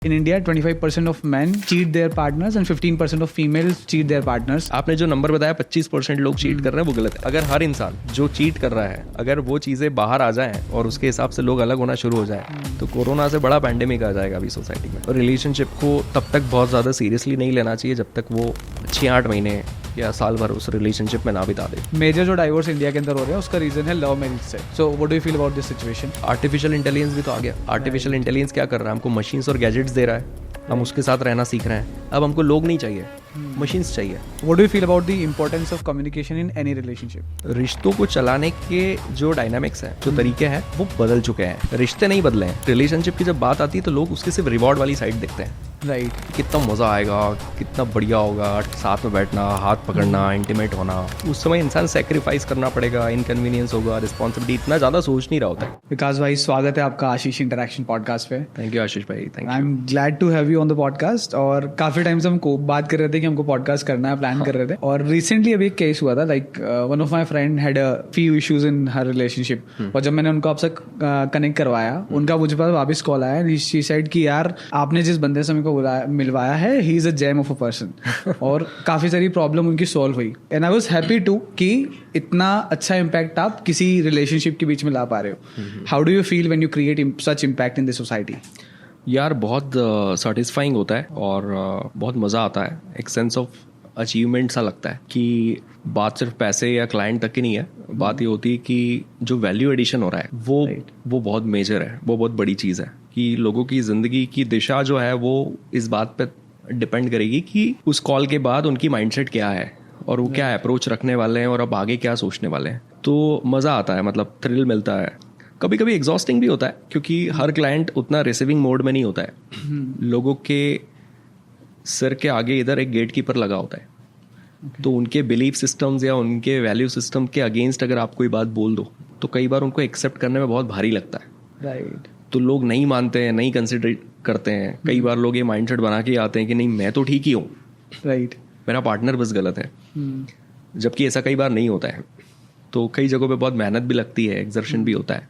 In India, 25% of men cheat their partners and 15% of females cheat their partners. आपने जो number बताया 25% लोग cheat कर रहे हैं वो गलत है। अगर हर इंसान जो चीट कर रहा है अगर वो चीज़ें बाहर आ जाएं और उसके हिसाब से लोग अलग होना शुरू हो जाए तो कोरोना से बड़ा पैंडेमिक आ जाएगा अभी सोसाइटी में। और रिलेशनशिप को तब तक बहुत ज़्यादा सीरियसली नहीं लेना चाहिए जब तक वो 6-8 महीने या साल भर उस रिलेशनशिप में ना बिता दे। मेजर जो डाइवोर्स इंडिया के अंदर हो रहे हैं उसका रीजन है लव मैरिज से। So what do you feel about this situation? Artificial intelligence भी तो आ गया। आर्टिफिशियल इंटेलिजेंस क्या कर रहा है? हमको मशीन्स और गैजेट्स दे रहा है, हम उसके साथ रहना सीख रहे हैं। अब हमको लोग नहीं चाहिए, मशीन्स चाहिए। What do you feel about the importance of communication in any relationship? रिश्तों को चलाने के जो डायनामिक्स हैं, जो तरीके हैं वो बदल चुके हैं। रिश्ते नहीं बदले हैं। रिलेशनशिप की जब बात आती है तो लोग उसके सिर्फ रिवॉर्ड वाली साइड देखते हैं। राइट। कितना मज़ा आएगा, कितना बढ़िया होगा, साथ में बैठना, हाथ पकड़ना, इंटीमेट होना। उस समय इंसान सेक्रीफाइस करना पड़ेगा, इनकन्वीनियंस होगा, रिस्पॉन्सिबिलिटी इतना ज़्यादा सोच नहीं रहा होता है। विकास भाई, स्वागत है आपका आशीष इंटरैक्शन पॉडकास्ट पे। थैंक यू आशीष भाई, thank I you. Am glad to have you on the podcast. और काफी टाइम से हम बात कर रहे थे कि हमको पॉडकास्ट करना है, प्लान कर रहे थे। और रिसेंटली अभी एक केस हुआ था, like one of my friend had a few issues in her relationship. और जब मैंने उनको आपसे कनेक्ट करवाया, उनका मुझे पास वापस कॉल आया। शी सेड कि यार आपने जिस बंदे से मेरे को मिलवाया है, he is a gem of a person. और काफी सारी प्रॉब्लम उनकी सॉल्व हुई। And I was happy to कि इतना अच्छा इम्पैक्ट आप किसी रिलेशनशिप के बीच में ला पा रहे हो। How do you feel when you create such impact in the society? यार बहुत सेटिस्फाइंग होता है और बहुत मज़ा आता है। एक सेंस ऑफ अचीवमेंट सा लगता है कि बात सिर्फ पैसे या क्लाइंट तक की नहीं है। बात ये होती है कि जो वैल्यू एडिशन हो रहा है वो बहुत मेजर है, वो बहुत बड़ी चीज़ है। कि लोगों की ज़िंदगी की दिशा जो है वो इस बात पे डिपेंड करेगी कि उस कॉल के बाद उनकी माइंडसेट क्या है और वो क्या अप्रोच रखने वाले हैं और अब आगे क्या सोचने वाले हैं। तो मज़ा आता है, मतलब थ्रिल मिलता है। कभी कभी एग्जॉस्टिंग भी होता है क्योंकि हर क्लाइंट उतना रिसीविंग मोड में नहीं होता है। लोगों के सिर के आगे इधर एक गेट कीपर लगा होता है। तो उनके बिलीफ सिस्टम्स या उनके वैल्यू सिस्टम के अगेंस्ट अगर आप कोई बात बोल दो तो कई बार उनको एक्सेप्ट करने में बहुत भारी लगता है। राइट। तो लोग नहीं मानते हैं, नहीं कंसिडर करते हैं। कई बार लोग ये माइंडसेट बना के आते हैं कि नहीं मैं तो ठीक ही हूँ, राइट, मेरा पार्टनर बस गलत है। जबकि ऐसा कई बार नहीं होता है। तो कई जगहों पे बहुत मेहनत भी लगती है, एक्सर्शन भी होता है,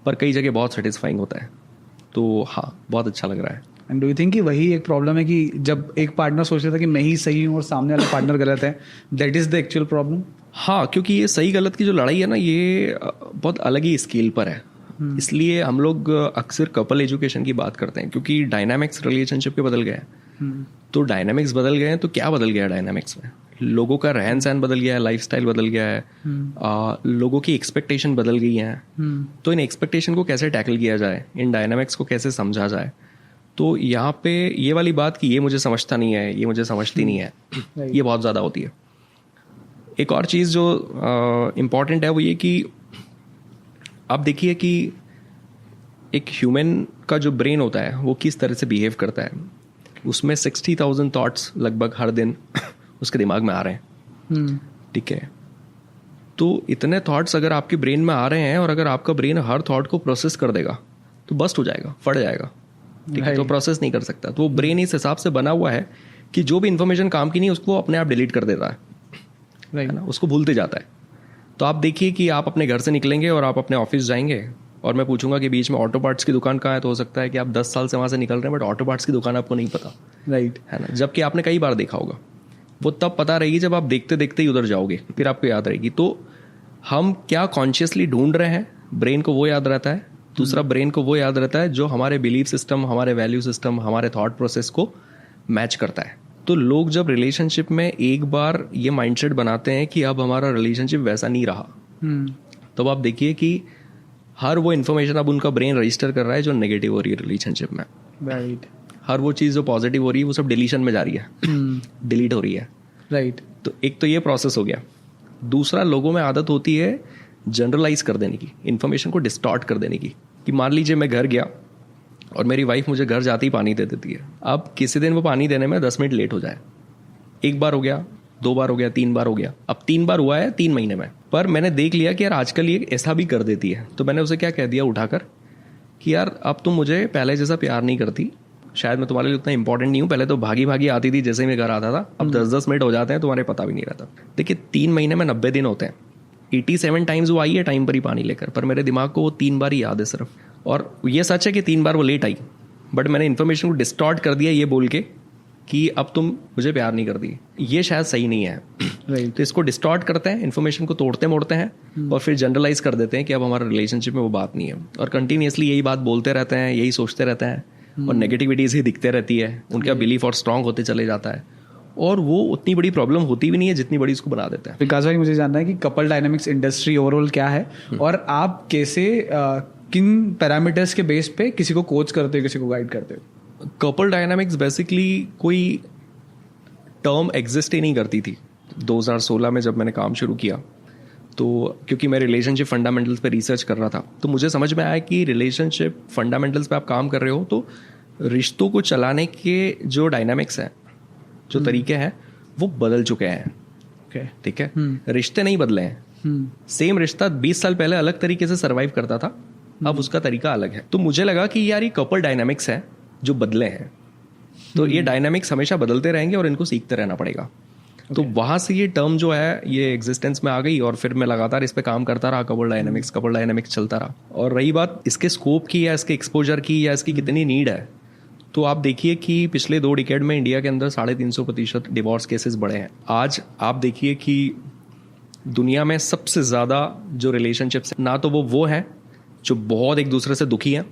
पर कई जगह बहुत सेटिस्फाइंग होता है। तो हाँ, बहुत अच्छा लग रहा है। एंड डू यू थिंक कि वही एक प्रॉब्लम है कि जब एक पार्टनर सोच रहा था कि मैं ही सही हूँ और सामने वाला पार्टनर गलत है, that is the actual problem? हाँ, क्योंकि ये सही गलत की जो लड़ाई है ना, ये बहुत अलग ही स्केल पर है। इसलिए हम लोग अक्सर कपल एजुकेशन की बात करते हैं क्योंकि डायनामिक्स रिलेशनशिप के बदल गए हैं। तो डायनामिक्स बदल गए हैं तो क्या बदल गया है डायनामिक्स में? लोगों का रहन सहन बदल गया है, लाइफस्टाइल बदल गया है, लोगों की एक्सपेक्टेशन बदल गई हैं। तो इन एक्सपेक्टेशन को कैसे टैकल किया जाए, इन डायनामिक्स को कैसे समझा जाए? तो यहाँ पे ये वाली बात कि ये मुझे समझता नहीं है, ये मुझे समझती नहीं है, ये बहुत ज़्यादा होती है। एक और चीज़ जो इम्पॉर्टेंट है वो ये कि आप देखिए कि एक ह्यूमन का जो ब्रेन होता है वो किस तरह से बिहेव करता है। उसमें 60,000 थॉट्स लगभग हर दिन उसके दिमाग में आ रहे हैं। ठीक है, तो इतने थॉट्स अगर आपके ब्रेन में आ रहे हैं और अगर आपका ब्रेन हर थॉट को प्रोसेस कर देगा तो बस्ट हो जाएगा, फट जाएगा। ठीक है, तो प्रोसेस नहीं कर सकता। तो ब्रेन इस हिसाब से बना हुआ है कि जो भी इंफॉर्मेशन काम की नहीं उसको अपने आप डिलीट कर देता है ना, उसको भूलते जाता है। तो आप देखिए कि आप अपने घर से निकलेंगे और आप अपने ऑफिस जाएंगे और मैं पूछूंगा कि बीच में ऑटो पार्ट्स की दुकान कहाँ है, तो हो सकता है कि आप 10 साल से वहाँ से निकल रहे हैं बट ऑटो पार्ट्स की दुकान आपको नहीं पता। राइट, है ना, जबकि आपने कई बार देखा होगा। वो तब पता रहेगी जब आप देखते देखते ही उधर जाओगे, फिर आपको याद रहेगी। तो हम क्या कॉन्शियसली ढूंढ रहे हैं, ब्रेन को वो याद रहता है। दूसरा, ब्रेन को वो याद रहता है जो हमारे बिलीफ सिस्टम, हमारे वैल्यू सिस्टम, हमारे थॉट प्रोसेस को मैच करता है। तो लोग जब रिलेशनशिप में एक बार ये माइंडसेट बनाते हैं कि अब हमारा रिलेशनशिप वैसा नहीं रहा, तो आप देखिए कि हर वो इन्फॉर्मेशन अब उनका ब्रेन रजिस्टर कर रहा है जो नेगेटिव हो रही है रिलेशनशिप में। राइट। हर वो चीज़ जो पॉजिटिव हो रही है वो सब डिलीशन में जा रही है, डिलीट हो रही है। राइट। तो एक तो ये प्रोसेस हो गया। दूसरा, लोगों में आदत होती है जनरलाइज कर देने की, इन्फॉर्मेशन को डिस्टॉर्ट कर देने की। कि मान लीजिए मैं घर गया और मेरी वाइफ मुझे घर जाते ही पानी दे देती है। अब किसी दिन वो पानी देने में 10 मिनट लेट हो जाए, एक बार हो गया, 2 बार हो गया, 3 बार हो गया। अब 3 बार हुआ है 3 महीने में। पर मैंने देख लिया कि यार आजकल ये ऐसा भी कर देती है। तो मैंने उसे क्या कह दिया उठाकर कि यार अब तुम मुझे पहले जैसा प्यार नहीं करती, शायद मैं तुम्हारे लिए उतना इंपॉर्टेंट नहीं हूँ। पहले तो भागी भागी आती थी जैसे ही मैं घर आता था, अब 10-10 मिनट हो जाते हैं, तुम्हारे पता भी नहीं रहता। देखिए 3 महीने में 90 दिन होते हैं, 87 टाइम्स वो आई है टाइम पर ही पानी लेकर, पर मेरे दिमाग को वो 3 बार ही याद है सिर्फ। और ये सच है कि 3 बार वो लेट आई, बट मैंने इन्फॉर्मेशन को डिस्टॉर्ट कर दिया ये बोल के कि अब तुम मुझे प्यार नहीं करती, ये शायद सही नहीं है। राइट। तो इसको डिस्टॉर्ट करते हैं, इन्फॉर्मेशन को तोड़ते मोड़ते हैं और फिर जनरलाइज कर देते हैं कि अब हमारा रिलेशनशिप में वो बात नहीं है, और कंटिन्यूसली यही बात बोलते रहते हैं, यही सोचते रहते हैं और नेगेटिविटीज ही दिखते रहती है, उनका बिलीफ और स्ट्रांग होते चले जाता है और वो उतनी बड़ी प्रॉब्लम होती भी नहीं है जितनी बड़ी उसको बना देता है। विकास भाई, मुझे जानना है कि कपल डायनामिक्स इंडस्ट्री ओवरऑल क्या है और आप कैसे किन पैरामीटर्स के बेस पे किसी को कोच करते हो, किसी को गाइड करते हो? कपल डायनामिक्स बेसिकली कोई टर्म एग्जिस्ट ही नहीं करती थी 2016 में जब मैंने काम शुरू किया। तो क्योंकि मैं रिलेशनशिप फंडामेंटल्स पे रिसर्च कर रहा था तो मुझे समझ में आया कि रिलेशनशिप फंडामेंटल्स पे आप काम कर रहे हो तो रिश्तों को चलाने के जो डायनामिक्स हैं, जो तरीके हैं, वो बदल चुके हैं। ठीक है, रिश्ते नहीं बदले हैं। सेम रिश्ता 20 साल पहले अलग तरीके से सर्वाइव करता था, अब उसका तरीका अलग है। तो मुझे लगा कि यार ये कपल डायनामिक्स है जो बदले हैं, तो ये डायनामिक्स हमेशा बदलते रहेंगे और इनको सीखते रहना पड़ेगा। तो वहां से ये टर्म जो है ये एग्जिस्टेंस में आ गई और फिर मैं लगातार इस पे काम करता रहा, कपल डायनामिक्स चलता रहा। और रही बात इसके स्कोप की या इसके एक्सपोजर की या इसकी कितनी नीड है, तो आप देखिए कि पिछले 2 डिकेड में इंडिया के अंदर 350% डिवोर्स केसेस बढ़े हैं। आज आप देखिए कि दुनिया में सबसे ज़्यादा जो रिलेशनशिप्स ना तो वो हैं जो बहुत एक दूसरे से दुखी हैं,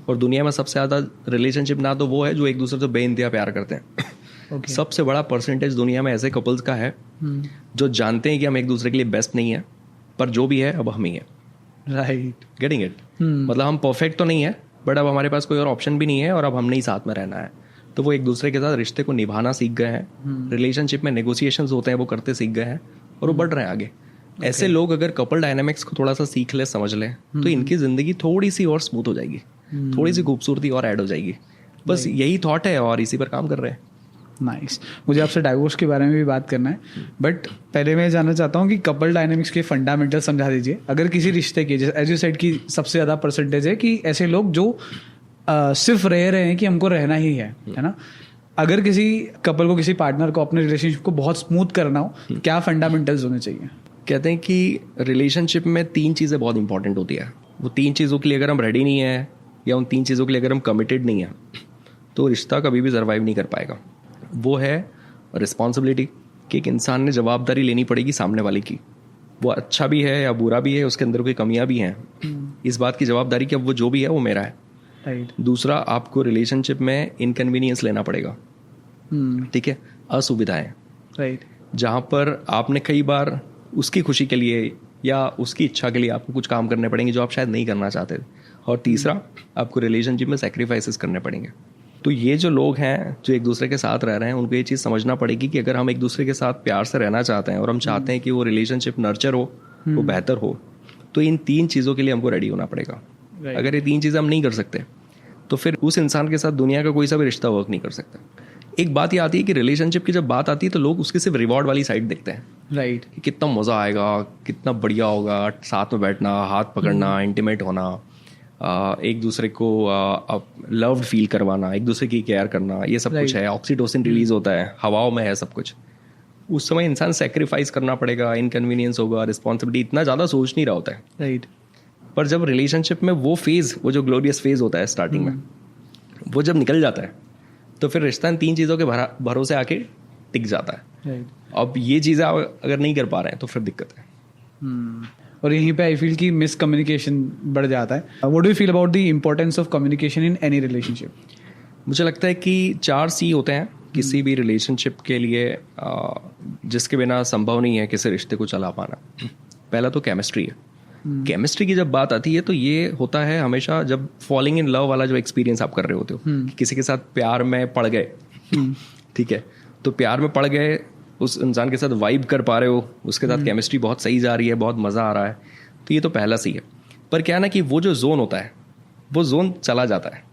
और दुनिया में सबसे ज़्यादा रिलेशनशिप ना तो वो है जो एक दूसरे से बेइंतहा प्यार करते हैं। सबसे बड़ा परसेंटेज दुनिया में ऐसे कपल्स का है जो जानते हैं कि हम एक दूसरे के लिए बेस्ट नहीं है, पर जो भी है अब हम ही है। Right, getting it? मतलब हम परफेक्ट तो नहीं है, बट अब हमारे पास कोई और ऑप्शन भी नहीं है और अब हमने ही साथ में रहना है। तो वो एक दूसरे के साथ रिश्ते को निभाना सीख गए हैं, रिलेशनशिप में नेगोशिएशंस होते हैं वो करते सीख गए हैं और वो बढ़ रहे हैं आगे। ऐसे लोग अगर कपल डायनामिक्स को थोड़ा सा सीख ले, समझ ले, तो इनकी जिंदगी थोड़ी सी और स्मूथ हो जाएगी, थोड़ी सी खूबसूरती और ऐड हो जाएगी। बस यही थॉट है और इसी पर काम कर रहे हैं। नाइस। मुझे आपसे डाइवोर्स के बारे में भी बात करना है, बट पहले मैं जानना चाहता हूँ कि कपल डायनामिक्स के फंडामेंटल समझा दीजिए। अगर किसी रिश्ते के, जैसे एज यू सेड की सबसे ज़्यादा परसेंटेज है कि ऐसे लोग जो सिर्फ रह रहे हैं कि हमको रहना ही है ना। अगर किसी कपल को, किसी पार्टनर को अपने रिलेशनशिप को बहुत स्मूथ करना हो, क्या फंडामेंटल्स होने चाहिए? कहते हैं कि रिलेशनशिप में 3 चीज़ें बहुत इंपॉर्टेंट होती है। वो 3 चीज़ों के लिए अगर हम रेडी नहीं है या उन 3 चीज़ों के लिए अगर हम कमिटेड नहीं है तो रिश्ता कभी भी सर्वाइव नहीं कर पाएगा। वो है रिस्पॉन्सिबिलिटी, कि एक इंसान ने जवाबदारी लेनी पड़ेगी सामने वाले की, वो अच्छा भी है या बुरा भी है, उसके अंदर कोई कमियां भी हैं, इस बात की जवाबदारी कि अब वो जो भी है वो मेरा है। राइट। दूसरा, आपको रिलेशनशिप में इनकन्वीनियंस लेना पड़ेगा। ठीक है, असुविधाएं, राइट, जहाँ पर आपने कई बार उसकी खुशी के लिए या उसकी इच्छा के लिए आपको कुछ काम करने पड़ेंगे जो आप शायद नहीं करना चाहते। और तीसरा, आपको रिलेशनशिप में सैक्रिफाइसेस करने पड़ेंगे। तो ये जो लोग हैं जो एक दूसरे के साथ रह रहे हैं, उनको ये चीज़ समझना पड़ेगी कि अगर हम एक दूसरे के साथ प्यार से रहना चाहते हैं और हम चाहते हैं कि वो रिलेशनशिप नर्चर हो, वो बेहतर हो, तो इन 3 चीज़ों के लिए हमको रेडी होना पड़ेगा। अगर ये 3 चीज़ें हम नहीं कर सकते तो फिर उस इंसान के साथ दुनिया का कोई सा भी रिश्ता वर्क नहीं कर सकता। एक बात ये आती है कि रिलेशनशिप की जब बात आती है तो लोग उसकी सिर्फ रिवॉर्ड वाली साइड देखते हैं। राइट। कि कितना मज़ा आएगा, कितना बढ़िया होगा, साथ में बैठना, हाथ पकड़ना, इंटीमेट होना, एक दूसरे को लव्ड फील करवाना, एक दूसरे की केयर करना, ये सब कुछ है। ऑक्सीटोसिन रिलीज होता है, हवाओं में है सब कुछ। उस समय इंसान सेक्रीफाइस करना पड़ेगा, इनकन्वीनियंस होगा, रिस्पॉन्सिबिलिटी, इतना ज़्यादा सोच नहीं रहा होता है। राइट। पर जब रिलेशनशिप में वो फेज़, वो जो ग्लोरियस फेज़ होता है स्टार्टिंग में, वो जब निकल जाता है तो फिर रिश्ता इन 3 चीज़ों के भरोसे आके टिक जाता है। राइट। अब ये चीज़ें अगर नहीं कर पा रहे हैं तो फिर दिक्कत है। और यहीं पे आई फील कि मिसकम्युनिकेशन बढ़ जाता है। What do you feel about the importance of communication in any relationship? मुझे लगता है कि 4 C होते हैं किसी भी रिलेशनशिप के लिए, जिसके बिना संभव नहीं है किसी रिश्ते को चला पाना। पहला तो केमिस्ट्री है। केमिस्ट्री की जब बात आती है तो ये होता है हमेशा जब फॉलिंग इन लव वाला जो एक्सपीरियंस आप कर रहे होते हो, किसी के साथ प्यार में पड़ गए, ठीक है, तो प्यार में पड़ गए, उस इंसान के साथ वाइब कर पा रहे हो, उसके साथ केमिस्ट्री बहुत सही जा रही है, बहुत मज़ा आ रहा है, तो ये तो पहला सी है। पर क्या ना कि वो जो जोन होता है वो जोन चला जाता है,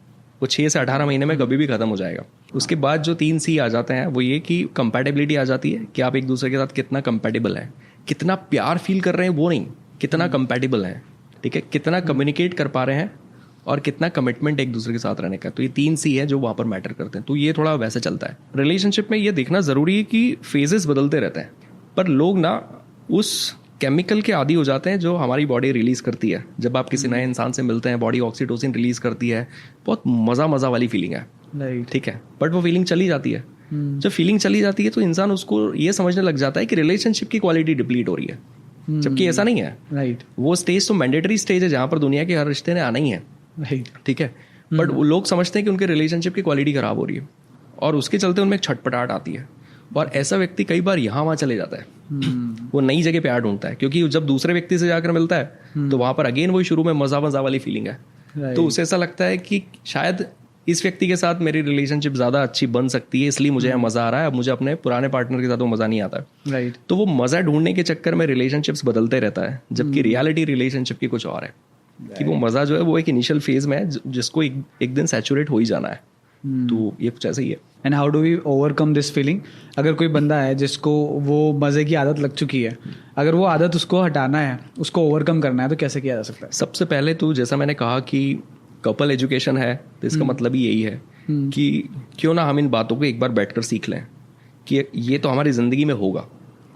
वो 6 से 18 महीने में कभी भी ख़त्म हो जाएगा। उसके बाद जो 3 C आ जाते हैं वो ये कि कंपैटिबिलिटी आ जाती है कि आप एक दूसरे के साथ कितना कंपैटिबल है, कितना प्यार फील कर रहे हैं वो नहीं, कितना कंपैटिबल है, ठीक है, कितना कम्युनिकेट कर पा रहे हैं और कितना कमिटमेंट एक दूसरे के साथ रहने का। तो ये 3 C है जो वहाँ पर मैटर करते हैं। तो ये थोड़ा वैसे चलता है। रिलेशनशिप में ये देखना ज़रूरी है कि फेजेस बदलते रहते हैं, पर लोग ना उस केमिकल के आदी हो जाते हैं जो हमारी बॉडी रिलीज करती है। जब आप किसी नए इंसान से मिलते हैं, बॉडी ऑक्सीटोसिन रिलीज करती है, बहुत मज़ा वाली फीलिंग है, राइट। ठीक है। बट वो फीलिंग चली जाती है। जब फीलिंग चली जाती है तो इंसान उसको ये समझने लग जाता है कि रिलेशनशिप की क्वालिटी डिप्लीट हो रही है, जबकि ऐसा नहीं है। राइट। वो स्टेज तो मैंडेटरी स्टेज है जहाँ पर दुनिया के हर रिश्ते ने आना ही है, राइट। ठीक है। बट वो लोग समझते हैं कि उनके रिलेशनशिप की क्वालिटी खराब हो रही है और उसके चलते उनमें एक छटपटाहट आती है, और ऐसा व्यक्ति कई बार यहाँ वहाँ चले जाता है। वो नई जगह प्यार ढूंढता है, क्योंकि जब दूसरे व्यक्ति से जाकर मिलता है तो वहां पर अगेन वही शुरू में मजा वाली फीलिंग है। तो उसे ऐसा लगता है कि शायद इस व्यक्ति के साथ मेरी रिलेशनशिप ज्यादा अच्छी बन सकती है, इसलिए मुझे यहाँ मजा आ रहा है। अब मुझे अपने पुराने पार्टनर के साथ वो मजा नहीं आता है। राइट। तो वो मजा ढूंढने के चक्कर में रिलेशनशिप्स बदलते रहता है, जबकि रियलिटी रिलेशनशिप की कुछ और है कि वो मजा जो है वो एक इनिशियल फेज में है जिसको एक दिन सैचुरेट हो ही जाना है। तो ये कुछ ऐसा ही है। And how do we overcome this feeling? अगर कोई बंदा है जिसको वो मज़े की आदत लग चुकी है, अगर वो आदत उसको हटाना है, उसको ओवरकम करना है, तो कैसे किया जा सकता है? सबसे पहले तो जैसा मैंने कहा कि कपल एजुकेशन है, तो इसका मतलब ही यही है कि क्यों ना हम इन बातों को एक बार बैठकर सीख लें कि ये तो हमारी ज़िंदगी में होगा।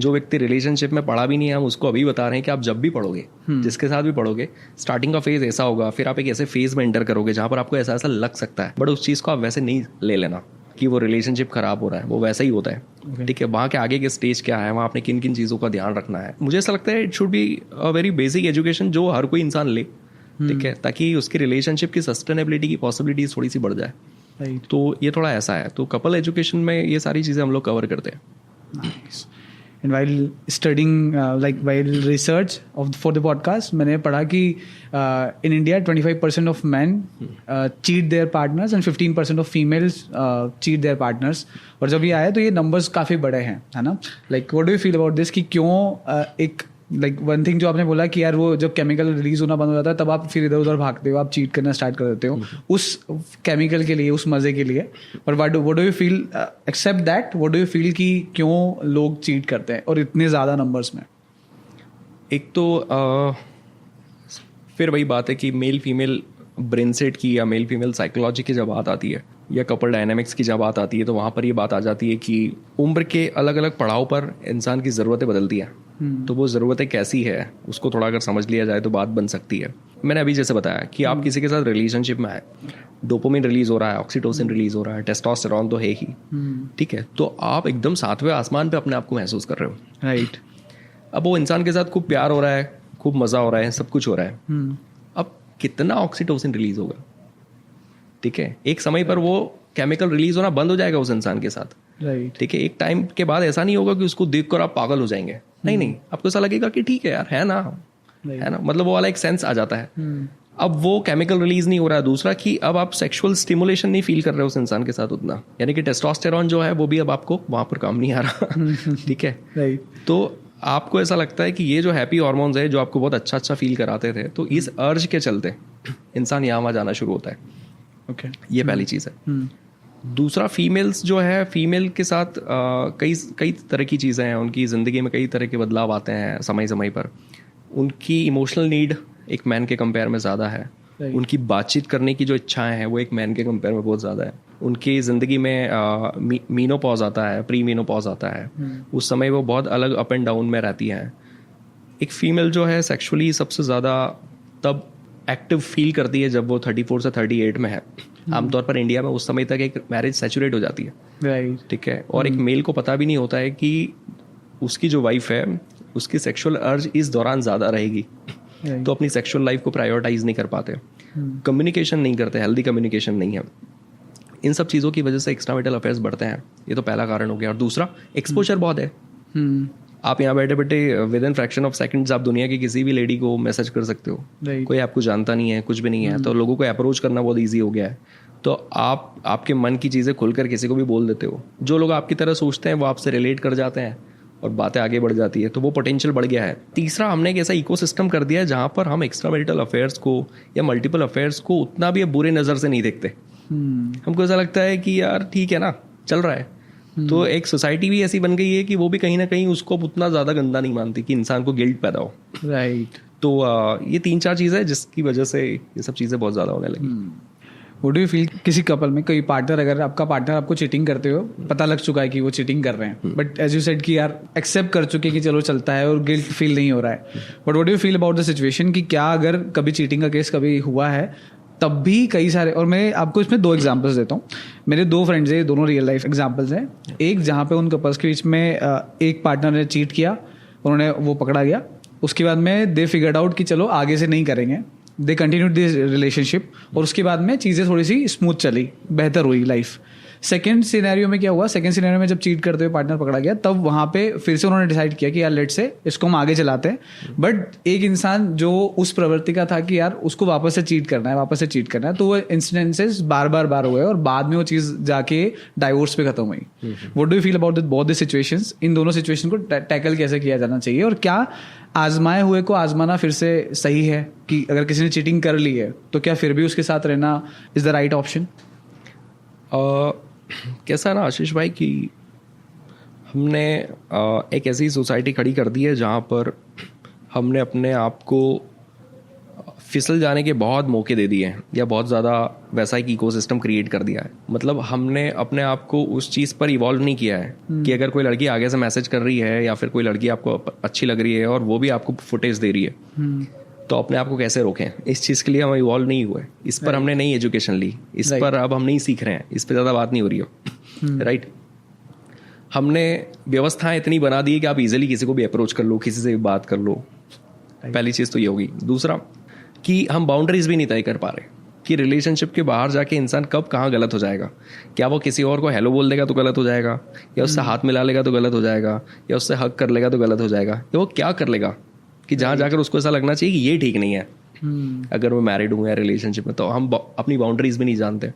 जो व्यक्ति रिलेशनशिप में पढ़ा भी नहीं है, हम उसको अभी बता रहे हैं कि आप जब भी पढ़ोगे, जिसके साथ भी पढ़ोगे, स्टार्टिंग का फेज ऐसा होगा, फिर आप एक ऐसे फेज में एंटर करोगे जहां पर आपको ऐसा ऐसा लग सकता है, बट उस चीज़ को आप वैसे नहीं ले लेना कि वो रिलेशनशिप खराब हो रहा है, वो वैसा ही होता है, ठीक है। वहाँ के आगे के स्टेज क्या है, वहाँ आपने किन किन चीज़ों का ध्यान रखना है। मुझे ऐसा लगता है it should be a very basic education जो हर कोई इंसान ले, ठीक है, ताकि उसकी रिलेशनशिप की सस्टेनेबिलिटी की पॉसिबिलिटीज थोड़ी सी बढ़ जाए। राइट। तो ये थोड़ा ऐसा है। तो कपल एजुकेशन में ये सारी चीज़ें हम लोग कवर करते हैं। Nice. And while studying, while research for the podcast, मैंने पढ़ा कि in India 25% of men cheat their partners and 15% of females cheat their partners. और जब ये आया तो ये numbers काफ़ी बड़े हैं, है ना? Like what do you feel about this? कि क्यों एक वन थिंग जो आपने बोला कि यार वो जब केमिकल रिलीज होना बंद हो जाता है तब आप फिर इधर उधर भागते हो, आप चीट करना स्टार्ट कर देते हो उस केमिकल के लिए, उस मजे के लिए। और what do you feel except that, what do you feel कि क्यों लोग चीट करते हैं और इतने ज़्यादा नंबर्स में? एक तो फिर वही बात है कि मेल फीमेल ब्रेन सेट की या मेल फीमेल साइकोलॉजी की जब बात आती है या कपल डायनामिक्स की जब बात आती है, तो वहाँ पर ये बात आ जाती है कि उम्र के अलग अलग पड़ाव पर इंसान की ज़रूरतें बदलती हैं। तो वो ज़रूरतें कैसी है उसको थोड़ा अगर समझ लिया जाए तो बात बन सकती है। मैंने अभी जैसे बताया कि आप किसी के साथ रिलेशनशिप में आए, डोपामिन रिलीज हो रहा है, ऑक्सीटोसिन रिलीज हो रहा है, टेस्टोस्टेरोन तो है ही, ठीक है। तो आप एकदम सातवें आसमान पे अपने आप को महसूस कर रहे हो, राइट। अब वो इंसान के साथ खूब प्यार हो रहा है, खूब मज़ा हो रहा है, सब कुछ हो रहा है। अब कितना ऑक्सीटोसिन रिलीज होगा, ठीक है। एक समय पर वो केमिकल रिलीज होना बंद हो जाएगा उस इंसान के साथ, राइट। ठीक है। एक टाइम के बाद ऐसा नहीं होगा कि उसको देखकर आप पागल हो जाएंगे, नहीं, आपको ऐसा लगेगा कि ठीक है यार, है ना, मतलब वो वाला एक सेंस आ जाता है। अब वो केमिकल रिलीज नहीं हो रहा है। दूसरा कि अब आप सेक्सुअल स्टिमुलेशन नहीं फील कर रहे हो उस इंसान के साथ उतना, यानी कि टेस्टोस्टेरोन जो है वो भी अब आपको वहां पर काम नहीं आ रहा, ठीक है, राइट। तो आपको ऐसा लगता है कि ये जो हैप्पी हार्मोन्स है जो आपको बहुत अच्छा फील कराते थे, तो इस अर्ज के चलते इंसान यहाँ वहाँ जाना शुरू होता है। ओके, ये पहली चीज़ है। दूसरा, फीमेल्स जो है, फीमेल के साथ कई तरह की चीज़ें हैं, उनकी ज़िंदगी में कई तरह के बदलाव आते हैं समय समय पर। उनकी इमोशनल नीड एक मैन के कंपेयर में ज़्यादा है, उनकी बातचीत करने की जो इच्छाएं हैं वो एक मैन के कंपेयर में बहुत ज़्यादा है। उनकी ज़िंदगी में मीनोपॉज आता है, प्री मीनोपॉज आता है, उस समय वो बहुत अलग अप एंड डाउन में रहती हैं। एक फ़ीमेल जो है सेक्सुअली सबसे ज़्यादा तब एक्टिव फील करती है जब वो 34 से 38 में है। आमतौर पर इंडिया में उस समय तक एक मैरिज सैचुरेट हो जाती है, राइट, ठीक है। और एक मेल को पता भी नहीं होता है कि उसकी जो वाइफ है उसकी सेक्सुअल अर्ज इस दौरान ज़्यादा रहेगी, तो अपनी सेक्सुअल लाइफ को प्रायोरिटाइज नहीं कर पाते, कम्युनिकेशन नहीं करते, हेल्दी कम्युनिकेशन नहीं है। इन सब चीज़ों की वजह से एक्स्ट्रामैरिटल अफेयर्स बढ़ते हैं, ये तो पहला कारण हो गया। और दूसरा, एक्सपोजर बहुत है। आप यहाँ बैठे बैठे with in fraction of seconds आप दुनिया की किसी भी लेडी को मैसेज कर सकते हो, कोई आपको जानता नहीं है, कुछ भी नहीं है, तो लोगों को अप्रोच करना बहुत ईजी हो गया है। तो आप आपके मन की चीज़ें खुलकर किसी को भी बोल देते हो। जो लोग आपकी तरह सोचते हैं वो आपसे रिलेट कर जाते हैं और बातें आगे बढ़ जाती है, तो वो पोटेंशियल बढ़ गया है। तीसरा, हमने एक ऐसा इकोसिस्टम कर दिया है जहाँ पर हम एक्स्ट्रामैरिटल अफेयर्स को या मल्टीपल अफेयर्स को उतना भी अब बुरे नज़र से नहीं देखते। हमको ऐसा लगता है कि यार ठीक है ना, चल रहा है। तो एक सोसाइटी भी ऐसी बन गई है कि वो भी कहीं ना कहीं उसको उतना ज़्यादा गंदा नहीं मानती कि इंसान को गिल्ट पैदा हो, राइट। तो ये 3-4 चीज़ें जिसकी वजह से ये सब चीज़ें बहुत ज़्यादा होने लगी। What do you feel किसी कपल में कोई पार्टनर, अगर आपका पार्टनर आपको चीटिंग करते हो, पता लग चुका है कि वो चीटिंग कर रहे हैं, बट एज यू सेड कि यार एक्सेप्ट कर चुके कि चलो चलता है और गिल्ट फील नहीं हो रहा है, but what do you feel about the situation कि क्या अगर कभी चीटिंग का केस कभी हुआ है तब भी कई सारे, और मैं आपको इसमें 2 एग्जांपल्स देता हूँ. मेरे 2 फ्रेंड्स हैं, दोनों रियल लाइफ एग्जांपल्स हैं. एक जहाँ पे उन कपल्स के बीच में एक पार्टनर ने चीट किया, उन्होंने वो पकड़ा गया, उसके बाद में दे फिगर्ड आउट कि चलो आगे से नहीं करेंगे, दे कंटिन्यूड दिस रिलेशनशिप, और उसके बाद में चीज़ें थोड़ी सी स्मूथ चली, बेहतर हुई लाइफ. सेकेंड सिनेरियो में क्या हुआ, सेकेंड सिनेरियो में जब चीट करते हुए पार्टनर पकड़ा गया, तब वहाँ पे फिर से उन्होंने डिसाइड किया कि यार लेट से इसको हम आगे चलाते हैं. बट एक इंसान जो उस प्रवृत्ति का था कि यार उसको वापस से चीट करना है, तो वो इंसिडेंसेस बार हो गए और बाद में वो चीज़ जाके डाइवोर्स पे खत्म हुई. What do you feel about both the situations? इन दोनों सिचुएशन को टैकल कैसे किया जाना चाहिए, और क्या आजमाए हुए को आजमाना फिर से सही है कि अगर किसी ने चीटिंग कर ली है तो क्या फिर भी उसके साथ रहना इज द राइट ऑप्शन? कैसा ना आशीष भाई कि हमने एक ऐसी सोसाइटी खड़ी कर दी है जहाँ पर हमने अपने आप को फिसल जाने के बहुत मौके दे दिए हैं, या बहुत ज़्यादा वैसा एक इकोसिस्टम क्रिएट कर दिया है. मतलब हमने अपने आप को उस चीज़ पर इवॉल्व नहीं किया है कि अगर कोई लड़की आगे से मैसेज कर रही है या फिर कोई लड़की आपको अच्छी लग रही है और वो भी आपको फुटेज दे रही है, तो अपने आप को कैसे रोकें. इस चीज़ के लिए हम इवॉल्व नहीं हुए. इस पर हमने नई एजुकेशन ली, इस पर अब हम नहीं सीख रहे हैं, इस पर ज़्यादा बात नहीं हो रही हो. राइट. हमने व्यवस्थाएं इतनी बना दी है कि आप इजीली किसी को भी अप्रोच कर लो, किसी से भी बात कर लो. पहली चीज़ तो ये होगी. दूसरा कि हम बाउंड्रीज भी नहीं तय कर पा रहे कि रिलेशनशिप के बाहर जाके इंसान कब कहाँ गलत हो जाएगा. क्या वो किसी और को हेलो बोल देगा तो गलत हो जाएगा, या उससे हाथ मिला लेगा तो गलत हो जाएगा, या उससे हक कर लेगा तो गलत हो जाएगा, या वो क्या कर लेगा कि जहाँ जाकर उसको ऐसा लगना चाहिए कि ये ठीक नहीं है. अगर वो मैरिड हूँ या रिलेशनशिप में, तो हम अपनी बाउंड्रीज भी नहीं जानते.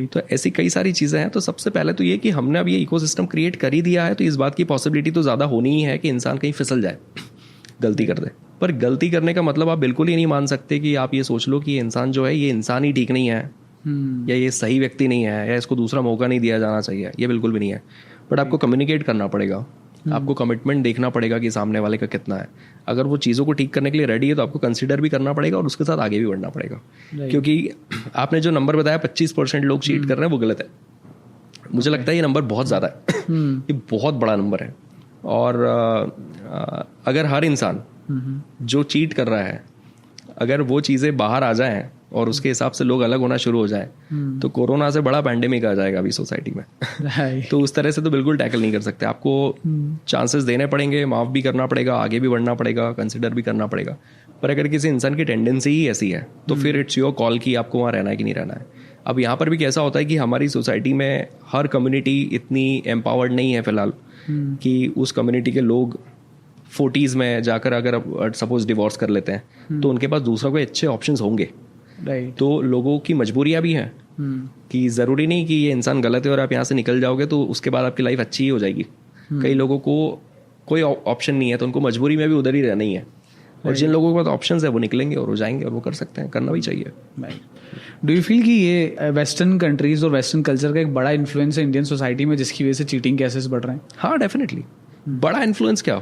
तो ऐसी कई सारी चीज़ें हैं. तो सबसे पहले तो ये कि हमने अब ये इकोसिस्टम क्रिएट कर ही दिया है, तो इस बात की पॉसिबिलिटी तो ज़्यादा होनी ही है कि इंसान कहीं फिसल जाए, गलती कर दे. पर गलती करने का मतलब आप बिल्कुल ही नहीं मान सकते कि आप ये सोच लो कि ये इंसान जो है, ये इंसान ही ठीक नहीं है, या ये सही व्यक्ति नहीं है, या इसको दूसरा मौका नहीं दिया जाना चाहिए. ये बिल्कुल भी नहीं है. बट आपको कम्युनिकेट करना पड़ेगा, आपको कमिटमेंट देखना पड़ेगा कि सामने वाले का कितना है. अगर वो चीज़ों को ठीक करने के लिए रेडी है तो आपको कंसिडर भी करना पड़ेगा और उसके साथ आगे भी बढ़ना पड़ेगा. क्योंकि आपने जो नंबर बताया 25% लोग चीट कर रहे हैं, वो गलत है. मुझे लगता है ये नंबर बहुत ज़्यादा है. ये बहुत बड़ा नंबर है. और अगर हर इंसान जो चीट कर रहा है, अगर वो चीज़ें बाहर आ जाएं और उसके हिसाब से लोग अलग होना शुरू हो जाए, तो कोरोना से बड़ा पैंडेमिक आ जाएगा अभी सोसाइटी में. तो उस तरह से तो बिल्कुल टैकल नहीं कर सकते. आपको चांसेस देने पड़ेंगे, माफ़ भी करना पड़ेगा, आगे भी बढ़ना पड़ेगा, कंसिडर भी करना पड़ेगा. पर अगर किसी इंसान की टेंडेंसी ही ऐसी है तो फिर इट्स योर कॉल कि आपको वहाँ रहना है कि नहीं रहना है. अब यहाँ पर भी कैसा होता है कि हमारी सोसाइटी में हर कम्युनिटी इतनी एम्पावर्ड नहीं है फिलहाल कि उस कम्युनिटी के लोग 40s में जाकर अगर सपोज डिवोर्स कर लेते हैं तो उनके पास दूसरा कोई अच्छे ऑप्शंस होंगे. तो लोगों की मजबूरियां भी हैं कि ज़रूरी नहीं कि ये इंसान गलत है और आप यहाँ से निकल जाओगे तो उसके बाद आपकी लाइफ अच्छी ही हो जाएगी. कई लोगों को कोई ऑप्शन नहीं है तो उनको मजबूरी में भी उधर ही रहना ही है. और जिन लोगों के पास ऑप्शंस है वो निकलेंगे और वो जाएंगे और वो कर सकते हैं, करना भी चाहिए. डू यू फील कि ये वेस्टर्न कंट्रीज और वेस्टर्न कल्चर का एक बड़ा इन्फ्लुएंस है इंडियन सोसाइटी में जिसकी वजह से चीटिंग केसेस बढ़ रहे हैं? हाँ, डेफिनेटली. बड़ा इन्फ्लुएंस क्या,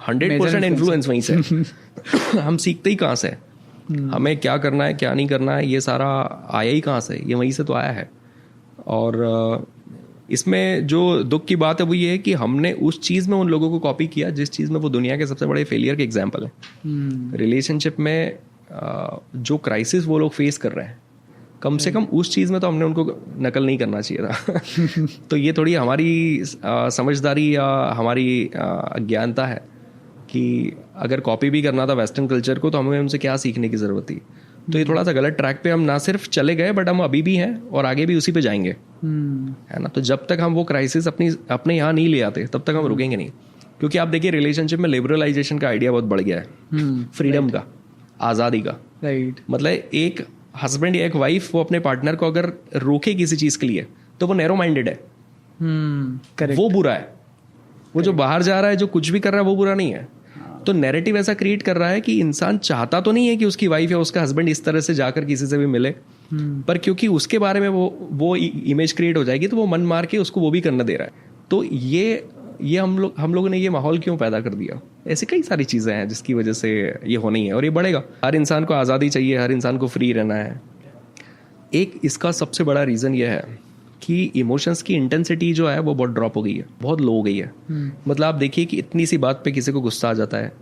100% इन्फ्लुएंस वहीं से. हम सीखते ही कहाँ से, हमें क्या करना है क्या नहीं करना है, ये सारा आया ही कहाँ से, ये वहीं से तो आया है. और इसमें जो दुख की बात है वो ये है कि हमने उस चीज़ में उन लोगों को कॉपी किया जिस चीज़ में वो दुनिया के सबसे बड़े फेलियर के एग्जाम्पल है. रिलेशनशिप में जो क्राइसिस वो लोग फेस कर रहे हैं, कम से कम उस चीज़ में तो हमने उनको नकल नहीं करना चाहिए था. तो ये थोड़ी हमारी समझदारी या हमारी अज्ञानता है कि अगर कॉपी भी करना था वेस्टर्न कल्चर को तो हमें उनसे क्या सीखने की ज़रूरत थी. तो ये थोड़ा सा गलत ट्रैक पे हम ना सिर्फ चले गए बट हम अभी भी हैं और आगे भी उसी पे जाएंगे, है ना. तो जब तक हम वो क्राइसिस अपने यहाँ नहीं ले आते तब तक हम रुकेंगे नहीं. क्योंकि आप देखिए रिलेशनशिप में लिबरलाइजेशन का आइडिया बहुत बढ़ गया है, फ्रीडम का, आज़ादी का. मतलब एक हस्बैंड या एक वाइफ वो अपने पार्टनर को अगर रोके किसी चीज़ के लिए तो वो नैरो माइंडेड है, वो बुरा है. वो जो बाहर जा रहा है, जो कुछ भी कर रहा है वो बुरा नहीं है. तो नैरेटिव ऐसा क्रिएट कर रहा है कि इंसान चाहता तो नहीं है कि उसकी वाइफ या उसका हस्बैंड इस तरह से जाकर किसी से भी मिले, पर क्योंकि उसके बारे में वो इमेज क्रिएट हो जाएगी तो वो मन मार के उसको वो भी करना दे रहा है. तो ये हम लोगों ने ये माहौल क्यों पैदा कर दिया. ऐसी कई सारी चीज़ें हैं जिसकी वजह से ये होनी है और ये बढ़ेगा. हर इंसान को आज़ादी चाहिए, हर इंसान को फ्री रहना है. एक इसका सबसे बड़ा रीज़न ये है कि इमोशंस की इंटेंसिटी जो है वो बहुत ड्रॉप हो गई है, बहुत लो हो गई है। मतलब आप देखिए कि इतनी सी बात पे किसी को गुस्सा आ जाता है,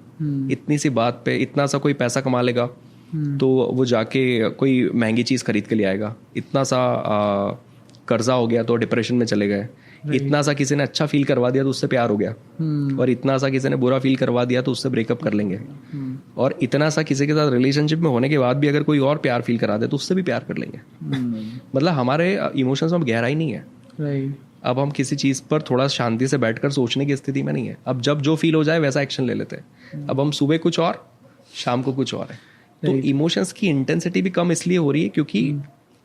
इतनी सी बात पे इतना सा कोई पैसा कमा लेगा तो वो जाके कोई महंगी चीज़ खरीद के ले आएगा, इतना सा कर्जा हो गया तो डिप्रेशन में चले गए, इतना सा किसी ने अच्छा फील करवा दिया तो उससे प्यार हो गया, और इतना सा किसी ने बुरा फील करवा दिया तो उससे ब्रेकअप कर लेंगे, और इतना सा किसी के साथ रिलेशनशिप में होने के बाद भी अगर कोई और प्यार फील करा दे तो उससे भी प्यार कर लेंगे। मतलब हमारे इमोशंस में गहराई नहीं है। अब हम किसी चीज़ पर थोड़ा शांति से बैठकर सोचने की स्थिति में नहीं है। अब जब जो फील हो जाए वैसा एक्शन ले लेते हैं। अब हम सुबह कुछ और, शाम को कुछ और है। तो इमोशंस की इंटेंसिटी भी कम इसलिए हो रही है क्योंकि